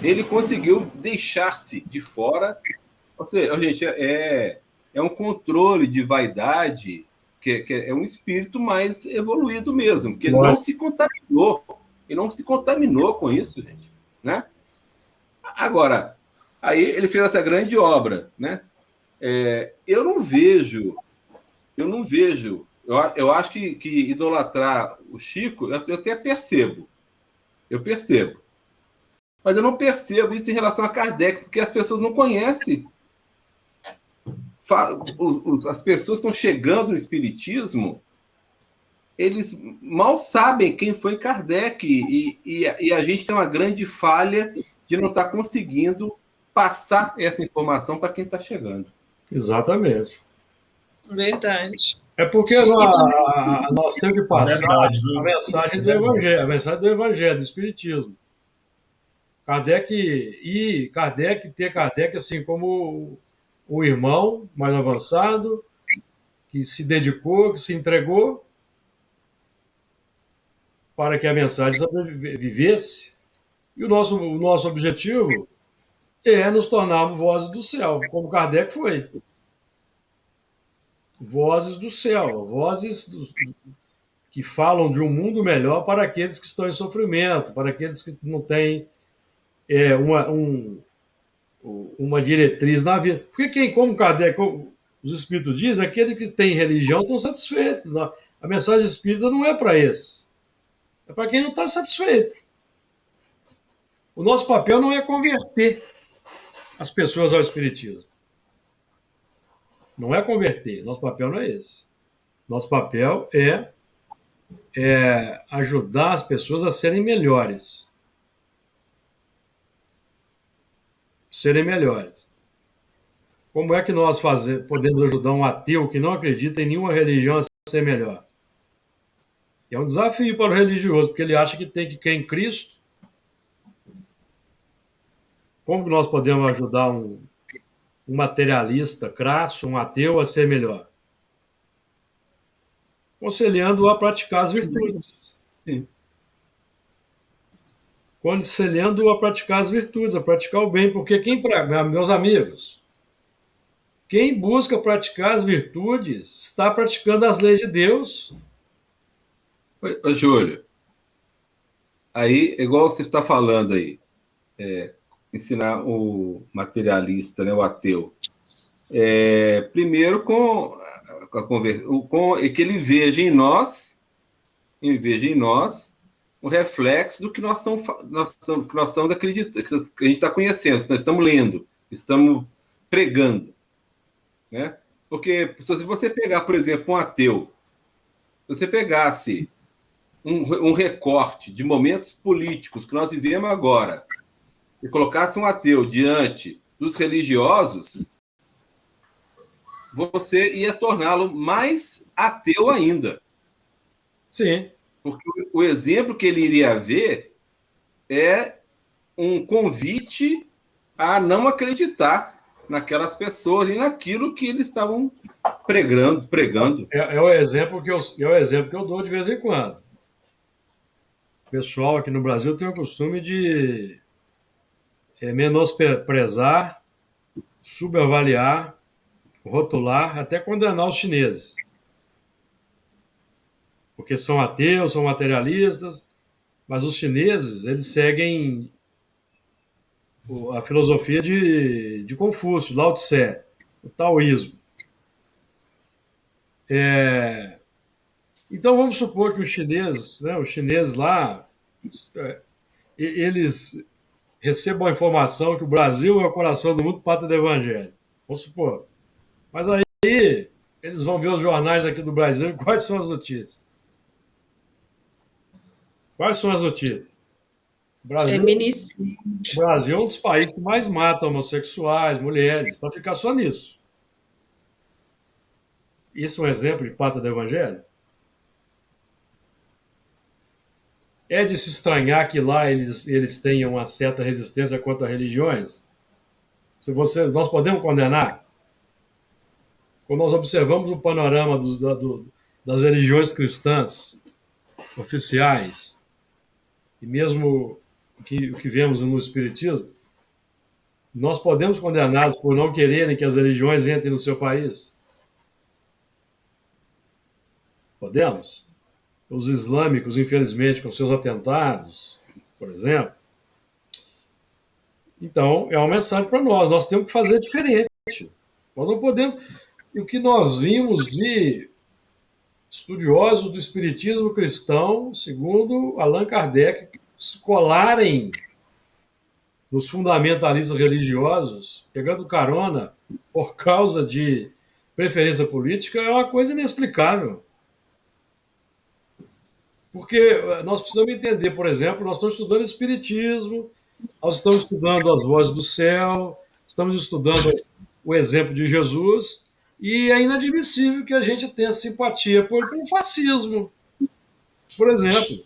[SPEAKER 3] ele conseguiu deixar-se de fora. Ou seja, gente, é um controle de vaidade, que é um espírito mais evoluído mesmo, que ele não se contaminou. Ele não se contaminou com isso, gente, né? Agora, aí ele fez essa grande obra, né? Eu não vejo. Eu acho que idolatrar o Chico, eu até percebo. Eu percebo. Mas eu não percebo isso em relação a Kardec, porque as pessoas não conhecem. As pessoas estão chegando no Espiritismo, eles mal sabem quem foi Kardec, e a gente tem uma grande falha de não estar conseguindo passar essa informação para quem está chegando.
[SPEAKER 1] Exatamente.
[SPEAKER 4] Verdade.
[SPEAKER 1] É porque nós temos que passar a mensagem do Evangelho, do Espiritismo. Kardec, assim como o irmão mais avançado, que se dedicou, que se entregou para que a mensagem sobrevivesse. E o nosso objetivo é nos tornarmos vozes do céu, como Kardec foi. Vozes do céu, que falam de um mundo melhor para aqueles que estão em sofrimento, para aqueles que não têm uma diretriz na vida. Porque como Kardec, os espíritos dizem, aqueles que têm religião estão satisfeitos. A mensagem espírita não é para esse. É para quem não está satisfeito. O nosso papel não é converter as pessoas ao espiritismo. Não é converter. Nosso papel não é esse. Nosso papel é ajudar as pessoas a serem melhores. Serem melhores. Como é que nós podemos ajudar um ateu que não acredita em nenhuma religião a ser melhor? É um desafio para o religioso, porque ele acha que tem que crer em Cristo. Como que nós podemos ajudar um materialista crasso, um ateu, a ser melhor? Aconselhando-o a praticar as virtudes. Sim. Aconselhando-o a praticar as virtudes, a praticar o bem, porque meus amigos, quem busca praticar as virtudes está praticando as leis de Deus.
[SPEAKER 3] Ô, Júlio, aí, igual você está falando aí, ensinar o materialista, né, o ateu, primeiro com que ele veja em nós um reflexo do que nós estamos acreditando, que a gente está conhecendo, que nós estamos lendo, estamos pregando, né? Porque se você pegar, por exemplo, um ateu, se você pegasse um recorte de momentos políticos que nós vivemos agora e colocasse um ateu diante dos religiosos, você ia torná-lo mais ateu ainda.
[SPEAKER 1] Sim.
[SPEAKER 3] Porque o exemplo que ele iria ver é um convite a não acreditar naquelas pessoas e naquilo que eles estavam pregando.
[SPEAKER 1] É o exemplo que eu dou de vez em quando. O pessoal aqui no Brasil tem o costume de menosprezar, subavaliar, rotular, até condenar os chineses. Porque são ateus, são materialistas, mas os chineses, eles seguem a filosofia de Confúcio, Lao Tse, o taoísmo. Então, vamos supor que os chineses lá, eles recebam a informação que o Brasil é o coração do mundo, pátria do evangelho. Vamos supor. Mas aí, eles vão ver os jornais aqui do Brasil e quais são as notícias? Quais são as notícias? O Brasil é um dos países que mais mata homossexuais, mulheres, para ficar só nisso. Isso é um exemplo de pátria do evangelho? É de se estranhar que lá eles tenham uma certa resistência contra religiões? Nós podemos condenar? quando nós observamos o panorama das religiões cristãs oficiais, e mesmo o que vemos no Espiritismo, nós podemos condená-los por não quererem que as religiões entrem no seu país? Podemos? Os islâmicos, infelizmente, com seus atentados, por exemplo. Então, é uma mensagem para nós. Nós temos que fazer diferente. Nós não podemos. E o que nós vimos de estudiosos do espiritismo cristão, segundo Allan Kardec, se colarem nos fundamentalistas religiosos, pegando carona por causa de preferência política, é uma coisa inexplicável. Porque nós precisamos entender, por exemplo, nós estamos estudando espiritismo, nós estamos estudando as vozes do céu, estamos estudando o exemplo de Jesus, e é inadmissível que a gente tenha simpatia por fascismo, por exemplo,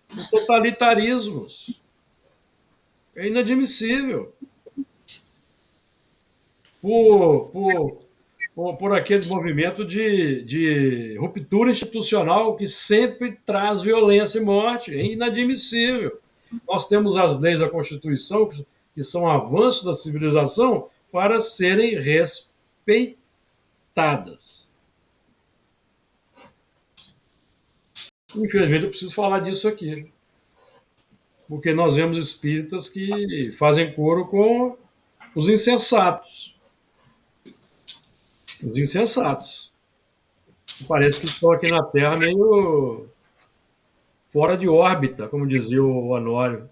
[SPEAKER 1] por totalitarismos. É inadmissível. Por aquele movimento de ruptura institucional que sempre traz violência e morte. É inadmissível. Nós temos as leis da Constituição, que são avanços da civilização, para serem respeitadas. Infelizmente, eu preciso falar disso aqui. Porque nós vemos espíritas que fazem coro com os insensatos. Os insensatos. Parece que estão aqui na Terra meio fora de órbita, como dizia o Honório.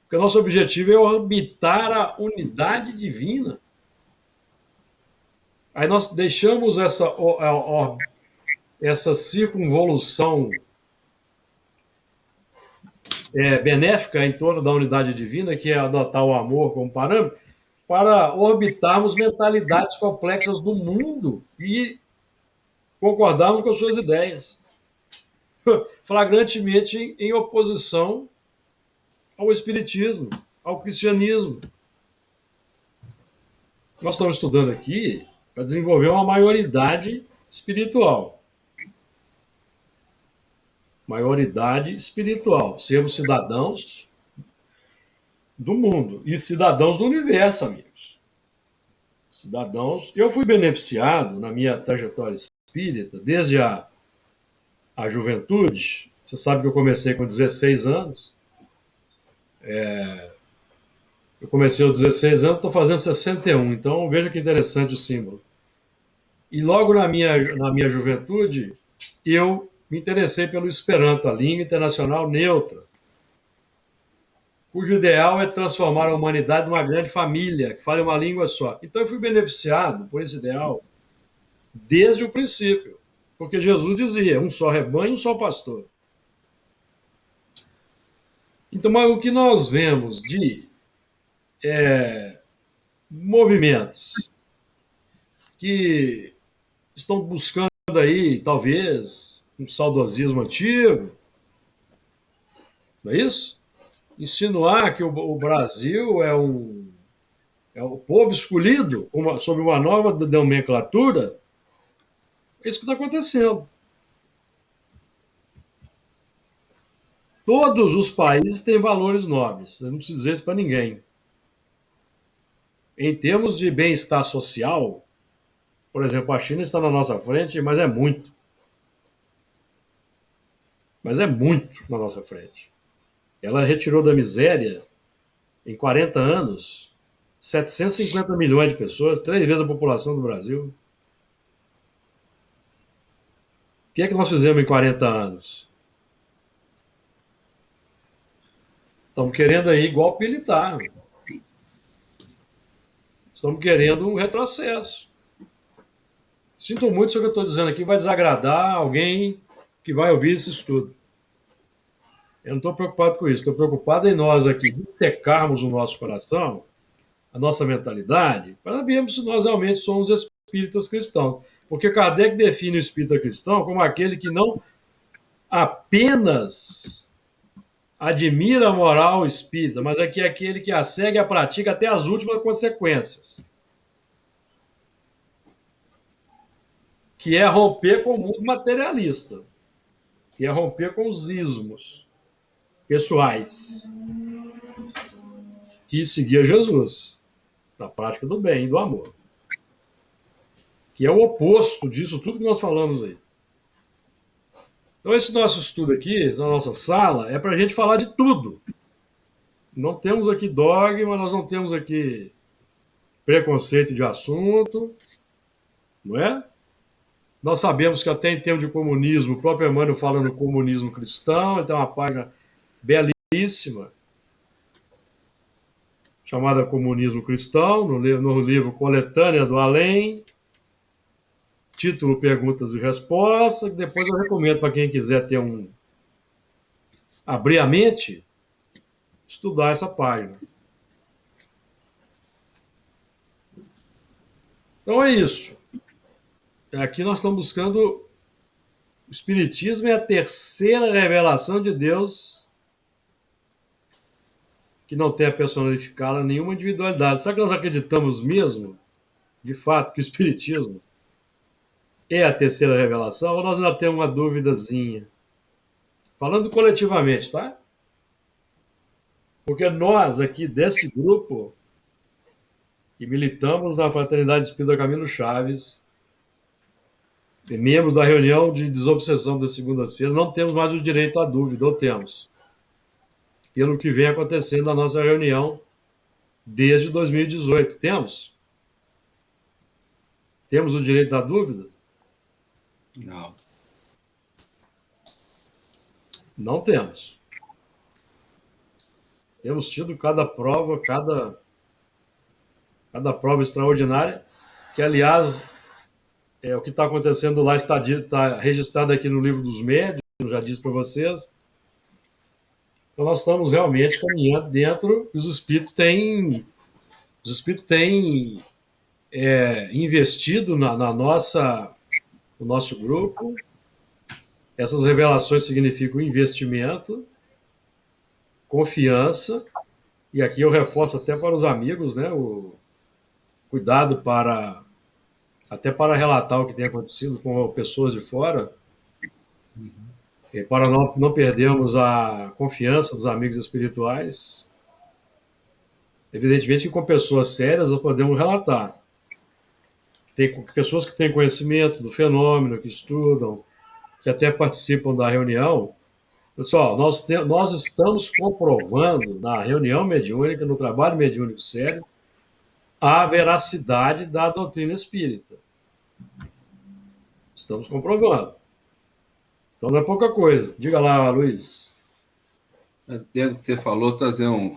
[SPEAKER 1] Porque o nosso objetivo é orbitar a unidade divina. Aí nós deixamos essa circunvolução benéfica em torno da unidade divina, que é adotar o amor como parâmetro, para orbitarmos mentalidades complexas do mundo e concordarmos com as suas ideias, flagrantemente em oposição ao espiritismo, ao cristianismo. Nós estamos estudando aqui para desenvolver uma maioridade espiritual. Maioridade espiritual. Sermos cidadãos do mundo e cidadãos do universo, amigos. Cidadãos. Eu fui beneficiado na minha trajetória espírita desde a juventude. Você sabe que eu comecei com 16 anos. Eu comecei aos 16 anos, estou fazendo 61. Então, veja que interessante o símbolo. E logo na minha juventude, eu me interessei pelo Esperanto, a língua internacional neutra, cujo ideal é transformar a humanidade numa grande família, que fale uma língua só. Então, eu fui beneficiado por esse ideal desde o princípio, porque Jesus dizia, um só rebanho, um só pastor. Então, mas o que nós vemos de movimentos que estão buscando aí, talvez, um saudosismo antigo, não é isso? Insinuar que o Brasil é o povo escolhido sob uma nova nomenclatura, é isso que está acontecendo. Todos os países têm valores nobres, eu não preciso dizer isso para ninguém. Em termos de bem-estar social, por exemplo, a China está na nossa frente, mas é muito. Mas é muito na nossa frente. Ela retirou da miséria, em 40 anos, 750 milhões de pessoas, 3 vezes a população do Brasil. O que é que nós fizemos em 40 anos? Estamos querendo aí golpe militar. Estamos querendo um retrocesso. Sinto muito se o que eu estou dizendo aqui vai desagradar alguém que vai ouvir esse estudo. Eu não estou preocupado com isso. Estou preocupado em nós aqui dissecarmos o nosso coração, a nossa mentalidade, para vermos se nós realmente somos espíritas cristãos. Porque Kardec define o espírita cristão como aquele que não apenas admira a moral espírita, mas é aquele que a segue e a pratica até as últimas consequências. que é romper com o mundo materialista, que é romper com os ismos pessoais e seguir a Jesus na prática do bem e do amor, que é o oposto disso tudo que nós falamos aí. Então, esse nosso estudo aqui, na nossa sala, é para a gente falar de tudo. Não temos aqui dogma, nós não temos aqui preconceito de assunto, não é? Nós sabemos que até em termos de comunismo, o próprio Emmanuel fala no comunismo cristão, ele tem uma página belíssima, chamada Comunismo Cristão, no livro Coletânea do Além, título Perguntas e Respostas, que depois eu recomendo para quem quiser abrir a mente, estudar essa página. Então é isso. Aqui nós estamos buscando o Espiritismo é a terceira revelação de Deus que não tem a personificada nenhuma individualidade. Será que nós acreditamos mesmo, de fato, que o Espiritismo é a terceira revelação, ou nós ainda temos uma duvidazinha? Falando coletivamente, tá? Porque nós aqui desse grupo, que militamos na Fraternidade Espírita Camilo Chaves, e membros da reunião de desobsessão das segundas-feiras, não temos mais o direito à dúvida, ou temos? Pelo que vem acontecendo na nossa reunião desde 2018. Temos? Temos o direito à dúvida?
[SPEAKER 3] Não.
[SPEAKER 1] Não temos. Temos tido cada prova extraordinária, que, aliás, o que está acontecendo lá está registrado aqui no Livro dos Médiuns, eu já disse para vocês. Então, nós estamos realmente caminhando dentro, e os espíritos têm investido no nosso grupo. Essas revelações significam investimento, confiança, e aqui eu reforço até para os amigos, né, o cuidado até para relatar o que tem acontecido com pessoas de fora, para não perdermos a confiança dos amigos espirituais. Evidentemente que com pessoas sérias nós podemos relatar. Tem pessoas que têm conhecimento do fenômeno, que estudam, que até participam da reunião. Pessoal, nós estamos comprovando na reunião mediúnica, no trabalho mediúnico sério, a veracidade da doutrina espírita. Estamos comprovando. Então não é pouca coisa. Diga lá, Luiz.
[SPEAKER 3] Dentro do que você falou, trazer o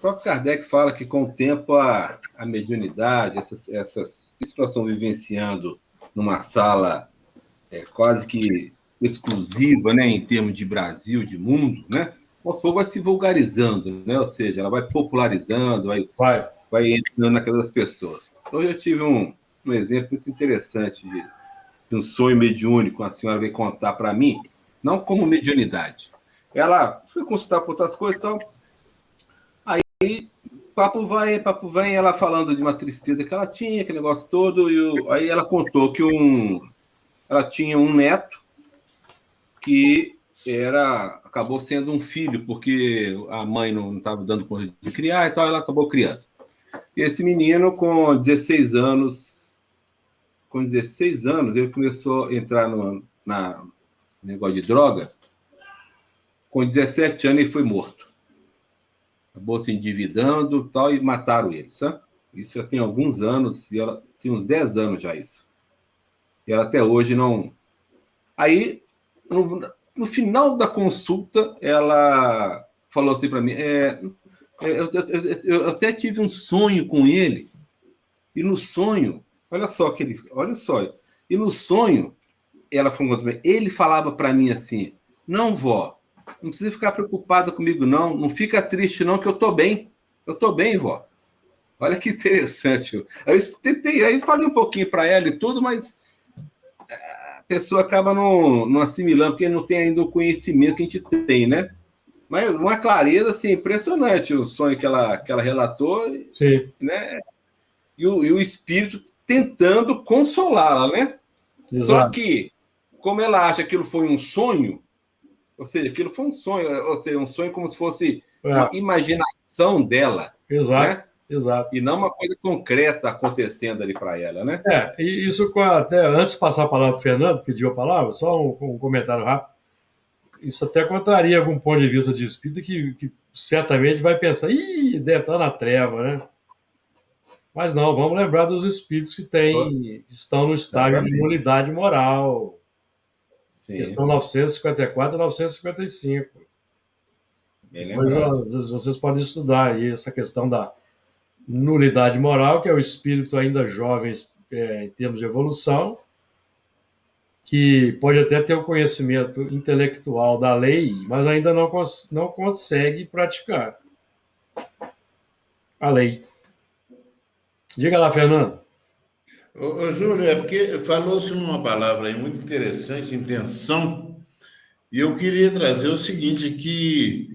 [SPEAKER 3] próprio Kardec fala que com o tempo a mediunidade, essas situação vivenciando numa sala quase que exclusiva, né, em termos de Brasil, de mundo, né, aos poucos vai se vulgarizando, né, ou seja, ela vai popularizando, vai entrando naquelas pessoas. Então, eu já tive um exemplo muito interessante de um sonho mediúnico, a senhora veio contar para mim, não como mediunidade. Ela foi consultar por outras coisas e tal. Aí, papo vai, ela falando de uma tristeza que ela tinha, aquele negócio todo, aí ela contou que ela tinha um neto que acabou sendo um filho, porque a mãe não estava dando conta de criar e tal, ela acabou criando. E esse menino, com 16 anos, ele começou a entrar no negócio de droga. Com 17 anos, ele foi morto. Acabou se endividando tal, e mataram ele, sabe? Isso já tem alguns anos, e ela tem uns 10 anos já isso. E ela até hoje não... Aí, no final da consulta, ela falou assim para mim, eu até tive um sonho com ele, e no sonho, olha só, e no sonho, ela falou também, ele falava para mim assim, não, vó, não precisa ficar preocupada comigo, não fica triste, não, que eu tô bem, vó. Olha que interessante. Aí falei um pouquinho para ela e tudo, mas a pessoa acaba não assimilando, porque não tem ainda o conhecimento que a gente tem, né? Mas uma clareza, assim, impressionante o sonho que ela relatou.
[SPEAKER 1] Sim.
[SPEAKER 3] Né? E o espírito tentando consolá-la, né?
[SPEAKER 1] Exato.
[SPEAKER 3] Só que, como ela acha que aquilo foi um sonho, ou seja, aquilo foi um sonho, ou seja, um sonho como se fosse uma imaginação dela.
[SPEAKER 1] Exato,
[SPEAKER 3] né?
[SPEAKER 1] Exato.
[SPEAKER 3] E não uma coisa concreta acontecendo ali para ela, né?
[SPEAKER 1] E isso até, antes de passar a palavra para o Fernando, pediu a palavra, só um comentário rápido. Isso até contraria algum ponto de vista de espírito que certamente vai pensar, deve estar na treva, né? Mas não, vamos lembrar dos espíritos que estão no estágio de nulidade moral. Sim. Questão 954 e 955. Depois, às vezes, vocês podem estudar aí essa questão da nulidade moral, que é o espírito ainda jovem em termos de evolução, que pode até ter o conhecimento intelectual da lei, mas ainda não consegue praticar a lei. Diga lá, Fernando.
[SPEAKER 6] Ô, Júlio, é porque falou-se uma palavra aí muito interessante, intenção, e eu queria trazer o seguinte aqui,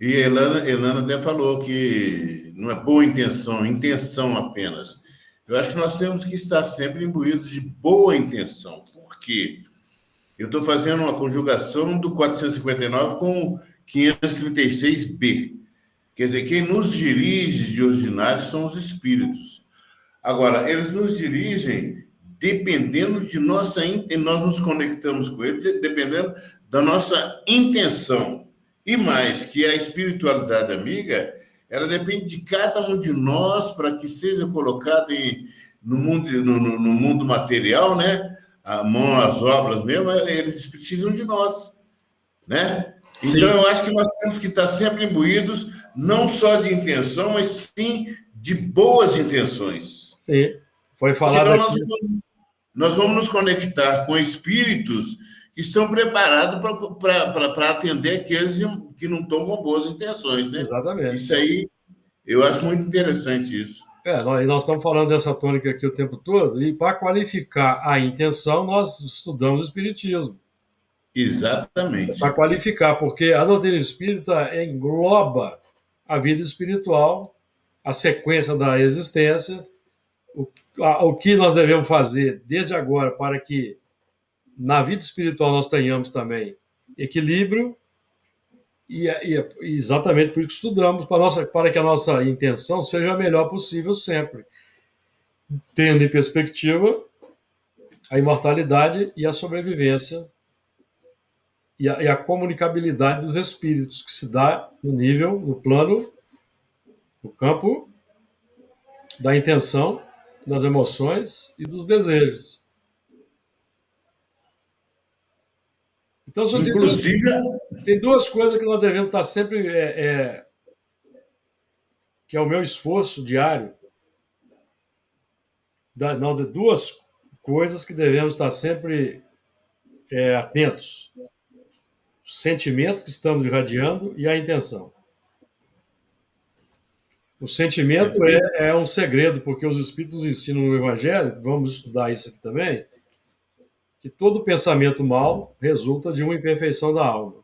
[SPEAKER 6] e a Elana até falou que não é boa intenção, intenção apenas. Eu acho que nós temos que estar sempre imbuídos de boa intenção. Por quê? Eu estou fazendo uma conjugação do 459 com 536b. Quer dizer, quem nos dirige de ordinário são os espíritos. Agora, eles nos dirigem dependendo de nós nos conectamos com eles, dependendo da nossa intenção. E mais, que a espiritualidade amiga, ela depende de cada um de nós para que seja colocado no mundo material, né? A mão, as obras mesmo, eles precisam de nós, né? Sim. Então, eu acho que nós temos que estar sempre imbuídos, não só de intenção, mas sim de boas intenções.
[SPEAKER 1] Sim. Foi falado
[SPEAKER 6] Senão
[SPEAKER 1] aqui.
[SPEAKER 6] Nós vamos nos conectar com espíritos que estão preparados para atender aqueles que não estão com boas intenções, né?
[SPEAKER 1] Exatamente.
[SPEAKER 6] Isso aí, eu acho muito interessante isso.
[SPEAKER 1] Nós estamos falando dessa tônica aqui o tempo todo, e para qualificar a intenção, nós estudamos o Espiritismo.
[SPEAKER 6] Exatamente.
[SPEAKER 1] Para qualificar, porque a doutrina espírita engloba a vida espiritual, a sequência da existência, o que nós devemos fazer desde agora para que na vida espiritual nós tenhamos também equilíbrio, e exatamente por isso que estudamos, para que a nossa intenção seja a melhor possível sempre, tendo em perspectiva a imortalidade e a sobrevivência e a comunicabilidade dos espíritos, que se dá no plano, no campo da intenção, das emoções e dos desejos. Então,
[SPEAKER 6] inclusive,
[SPEAKER 1] tem duas coisas que nós devemos estar sempre, que é o meu esforço diário, duas coisas que devemos estar sempre atentos: o sentimento que estamos irradiando e a intenção. O sentimento é um segredo, porque os espíritos ensinam no Evangelho, vamos estudar isso aqui também, que todo pensamento mau resulta de uma imperfeição da alma.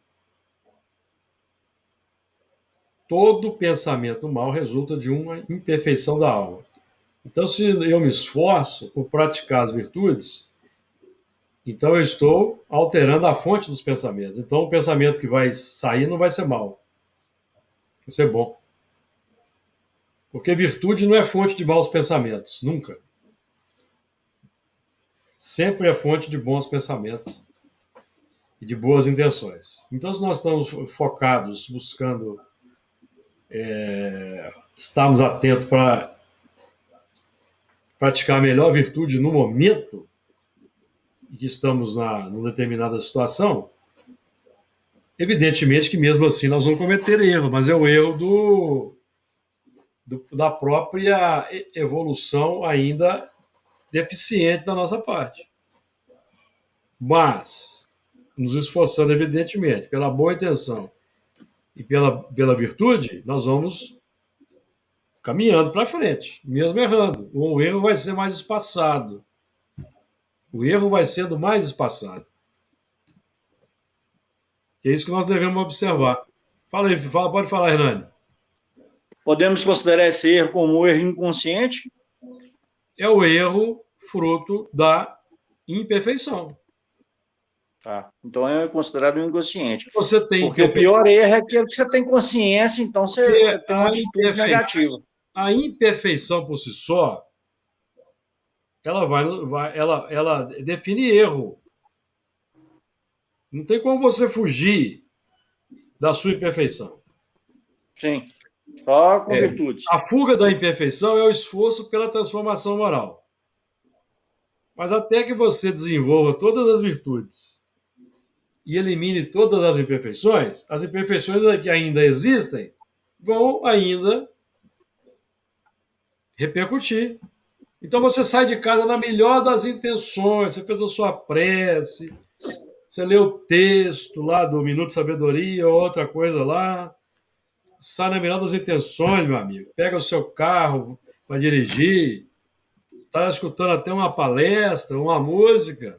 [SPEAKER 1] Todo pensamento mau resulta de uma imperfeição da alma. Então, se eu me esforço por praticar as virtudes, então eu estou alterando a fonte dos pensamentos. Então, o pensamento que vai sair não vai ser mau. Vai ser bom. Porque virtude não é fonte de maus pensamentos, nunca. Sempre é fonte de bons pensamentos e de boas intenções. Então, se nós estamos focados, buscando estarmos atentos para praticar a melhor virtude no momento em que estamos numa determinada situação, evidentemente que mesmo assim nós vamos cometer erro, mas é o erro da própria evolução ainda deficiente da nossa parte. Mas, nos esforçando, evidentemente, pela boa intenção e pela virtude, nós vamos caminhando para frente, mesmo errando. O erro vai ser mais espaçado. O erro vai sendo mais espaçado. É isso que nós devemos observar. Fala aí, pode falar, Hernani.
[SPEAKER 7] Podemos considerar esse erro como um erro inconsciente?
[SPEAKER 1] É o erro fruto da imperfeição.
[SPEAKER 7] Tá. Então é considerado um inconsciente.
[SPEAKER 1] Você tem
[SPEAKER 7] Porque o pior erro é aquele que você tem consciência, então você tem uma atitude negativa.
[SPEAKER 1] A imperfeição por si só, ela define erro. Não tem como você fugir da sua imperfeição.
[SPEAKER 7] Sim, só com virtude.
[SPEAKER 1] A fuga da imperfeição é o esforço pela transformação moral. Mas até que você desenvolva todas as virtudes e elimine todas as imperfeições que ainda existem vão ainda repercutir. Então você sai de casa na melhor das intenções, você fez a sua prece, você lê o texto lá do Minuto de Sabedoria ou outra coisa lá, sai na melhor das intenções, meu amigo. Pega o seu carro para dirigir, está escutando até uma palestra, uma música.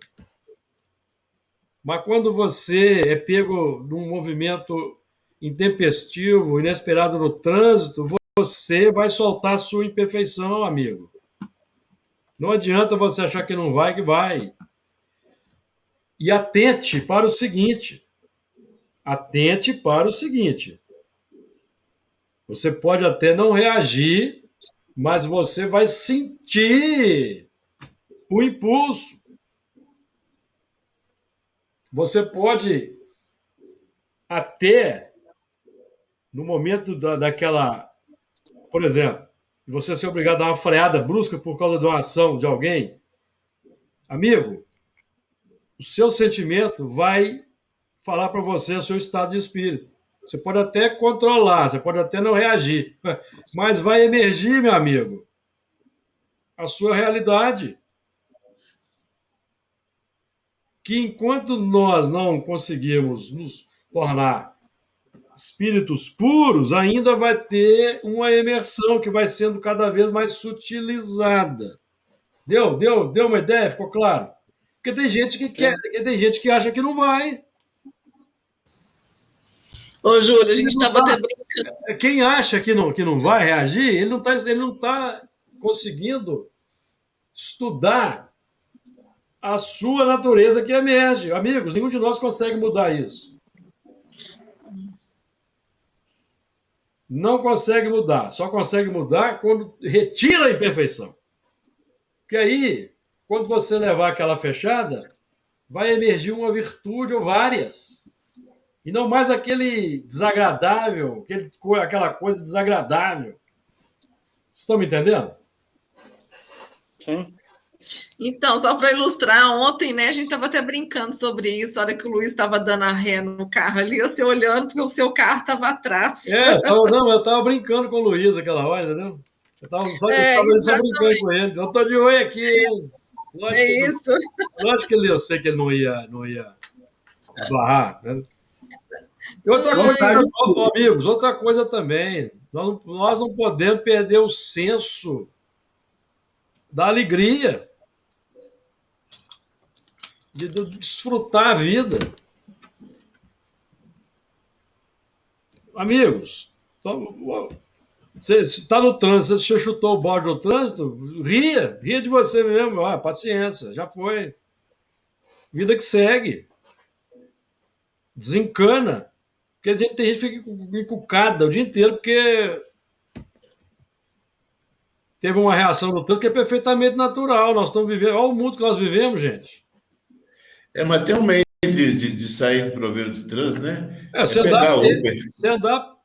[SPEAKER 1] Mas quando você é pego num movimento intempestivo, inesperado no trânsito, você vai soltar a sua imperfeição, amigo. Não adianta você achar que não vai, que vai. E atente para o seguinte. Você pode até não reagir, mas você vai sentir o impulso. Você pode até, no momento daquela, por exemplo, você ser obrigado a dar uma freada brusca por causa de uma ação de alguém, amigo, o seu sentimento vai falar para você o seu estado de espírito. Você pode até controlar, você pode até não reagir, mas vai emergir, meu amigo, a sua realidade. Que enquanto nós não conseguirmos nos tornar espíritos puros, ainda vai ter uma imersão que vai sendo cada vez mais sutilizada. Deu uma ideia? Ficou claro? Porque tem gente que quer, tem gente que acha que não vai.
[SPEAKER 4] Ô, Júlio, a gente estava até brincando.
[SPEAKER 1] Quem acha que não vai reagir, ele não tá conseguindo estudar a sua natureza que emerge. Amigos, nenhum de nós consegue mudar isso. Não consegue mudar. Só consegue mudar quando retira a imperfeição. Porque aí, quando você levar aquela fechada, vai emergir uma virtude ou várias. E não mais aquele desagradável, aquela coisa desagradável. Vocês estão me entendendo?
[SPEAKER 7] Sim.
[SPEAKER 4] Então, só para ilustrar, ontem, né, a gente estava até brincando sobre isso, a hora que o Luiz estava dando a ré no carro ali, você olhando, porque o seu carro estava atrás.
[SPEAKER 1] Eu estava brincando com o Luiz aquela hora, entendeu? Eu estava só brincando com ele. Eu estou de olho aqui, hein?
[SPEAKER 4] Lógico
[SPEAKER 1] lógico que eu sei que ele não ia esbarrar, né? E outra coisa, amigos, outra coisa também, nós não podemos perder o senso da alegria. De desfrutar a vida. Amigos, você está no trânsito, você chutou o balde no trânsito, ria de você mesmo. Paciência, já foi. Vida que segue. Desencana. Porque tem gente que fica encucada o dia inteiro porque teve uma reação no trânsito que é perfeitamente natural. Nós estamos vivendo, olha o mundo que nós vivemos, gente.
[SPEAKER 6] Mas tem um meio de sair do problema de trânsito, né?
[SPEAKER 1] Você
[SPEAKER 6] pegar Uber.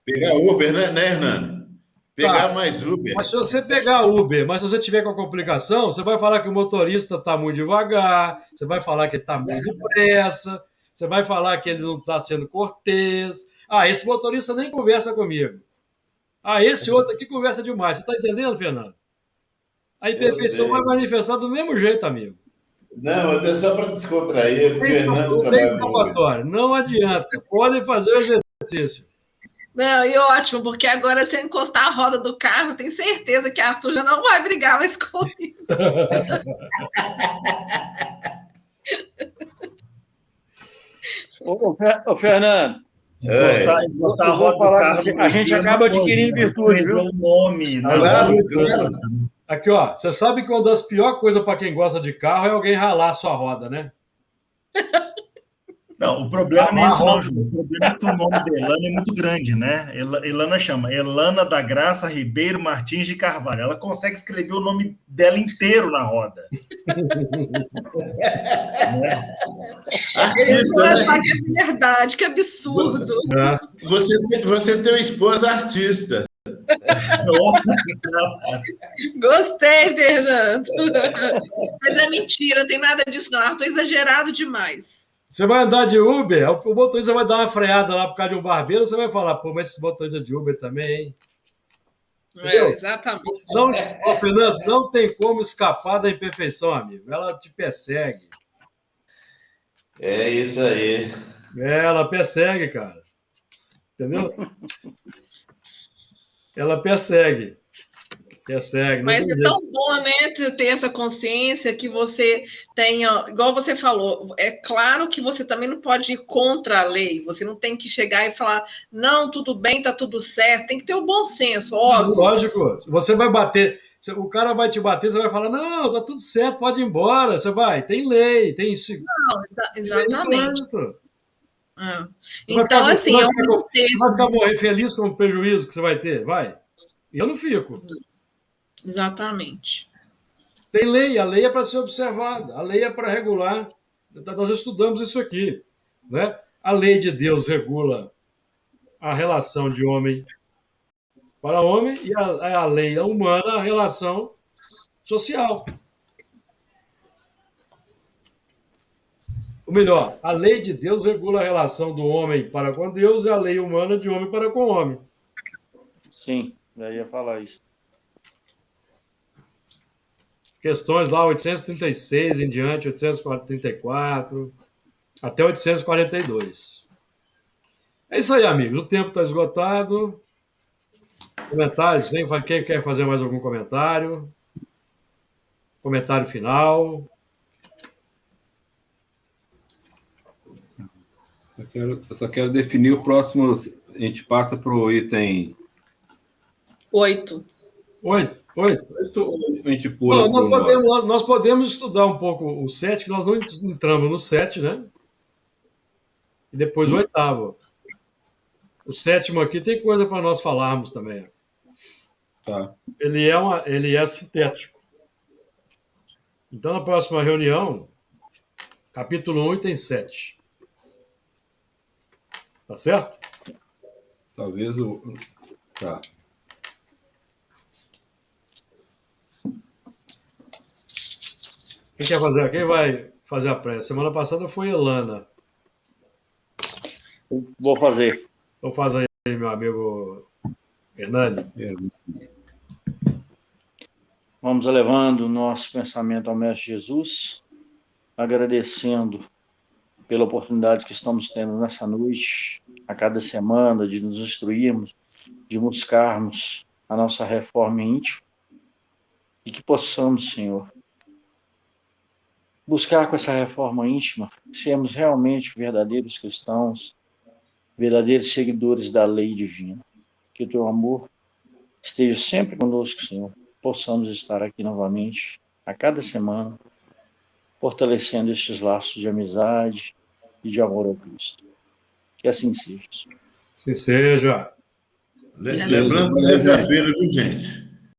[SPEAKER 1] Pegar
[SPEAKER 6] Uber, né, Hernando? Pegar mais Uber.
[SPEAKER 1] Mas se você pegar Uber, mas se você tiver com a complicação, você vai falar que o motorista está muito devagar, você vai falar que ele está muito depressa, você vai falar que ele não está sendo cortês. Esse motorista nem conversa comigo. Esse outro aqui conversa demais. Você está entendendo, Fernando? A imperfeição vai manifestar do mesmo jeito, amigo.
[SPEAKER 6] Não, é só para descontrair.
[SPEAKER 1] Não tem escapatório. Não adianta. Podem fazer o exercício.
[SPEAKER 4] Não, e ótimo, porque agora se eu encostar a roda do carro, eu tenho certeza que Arthur já não vai brigar mais comigo.
[SPEAKER 7] Ô, Fernando, encostar a roda do carro, a gente acaba adquirindo virtude, viu?
[SPEAKER 5] O nome.
[SPEAKER 6] Claro.
[SPEAKER 1] Aqui, ó, você sabe que uma das piores coisas para quem gosta de carro é alguém ralar a sua roda, né?
[SPEAKER 5] Não, o problema não é isso, não, Júlio. O problema é que o nome da Elana é muito grande, né? Elana chama Elana da Graça Ribeiro Martins de Carvalho. Ela consegue escrever o nome dela inteiro na roda.
[SPEAKER 4] Eles vão
[SPEAKER 6] Artista,
[SPEAKER 4] achar
[SPEAKER 6] né?
[SPEAKER 4] que é verdade, que absurdo.
[SPEAKER 6] Você tem uma esposa artista.
[SPEAKER 4] Gostei, Fernando. Mas é mentira, não tem nada disso, não. Estou exagerado demais.
[SPEAKER 1] Você vai andar de Uber, o motorista vai dar uma freada lá por causa de um barbeiro, você vai falar, pô, mas esse motorista de Uber também, hein?
[SPEAKER 4] Exatamente.
[SPEAKER 1] Não, ô, Fernando, não tem como escapar da imperfeição, amigo. Ela te persegue.
[SPEAKER 6] É isso aí.
[SPEAKER 1] Ela persegue, cara. Entendeu? Ela persegue.
[SPEAKER 4] Mas é tão bom, né, ter essa consciência que você tenha, igual você falou, é claro que você também não pode ir contra a lei, você não tem que chegar e falar, não, tudo bem, tá tudo certo, tem que ter o bom senso, óbvio.
[SPEAKER 1] Lógico, você vai bater, o cara vai te bater, você vai falar, não, tá tudo certo, pode ir embora, você vai, tem lei, tem isso.
[SPEAKER 4] Não, exatamente.
[SPEAKER 1] Então, assim, você vai ficar morrer feliz com o prejuízo que você vai ter, vai. Eu não fico.
[SPEAKER 4] Exatamente.
[SPEAKER 1] Tem lei, a lei é para ser observada, a lei é para regular. Nós estudamos isso aqui, né? A lei de Deus regula a relação de homem para homem e a lei humana a relação social. Ou melhor, a lei de Deus regula a relação do homem para com Deus e a lei humana de homem para com homem.
[SPEAKER 7] Sim, já ia falar isso.
[SPEAKER 1] Questões lá, 836 em diante, 834, até 842. É isso aí, amigos. O tempo está esgotado. Comentários? Quem quer fazer mais algum comentário? Comentário final?
[SPEAKER 3] Eu só quero definir o próximo. A gente passa para o item
[SPEAKER 4] 8.
[SPEAKER 1] 8.
[SPEAKER 3] A gente pula.
[SPEAKER 1] Nós podemos estudar um pouco o 7, que nós não entramos no 7, né? E depois o 8º. O 7º aqui tem coisa para nós falarmos também.
[SPEAKER 3] Tá.
[SPEAKER 1] Ele é sintético. Então, na próxima reunião, capítulo 1, item 7. Tá certo?
[SPEAKER 3] Talvez o... Tá.
[SPEAKER 1] Quem quer fazer? Quem vai fazer a prece? Semana passada foi Elana.
[SPEAKER 7] Vou fazer.
[SPEAKER 1] Então faz aí, meu amigo Hernani.
[SPEAKER 7] Vamos elevando o nosso pensamento ao Mestre Jesus, agradecendo pela oportunidade que estamos tendo nessa noite, a cada semana, de nos instruirmos, de buscarmos a nossa reforma íntima, e que possamos, Senhor, buscar com essa reforma íntima, sermos realmente verdadeiros cristãos, verdadeiros seguidores da lei divina. Que o teu amor esteja sempre conosco, Senhor. Possamos estar aqui novamente, a cada semana, fortalecendo estes laços de amizade e de amor ao Cristo. Que assim seja, Senhor.
[SPEAKER 1] Assim seja.
[SPEAKER 6] Lembrando da terça-feira, viu, gente?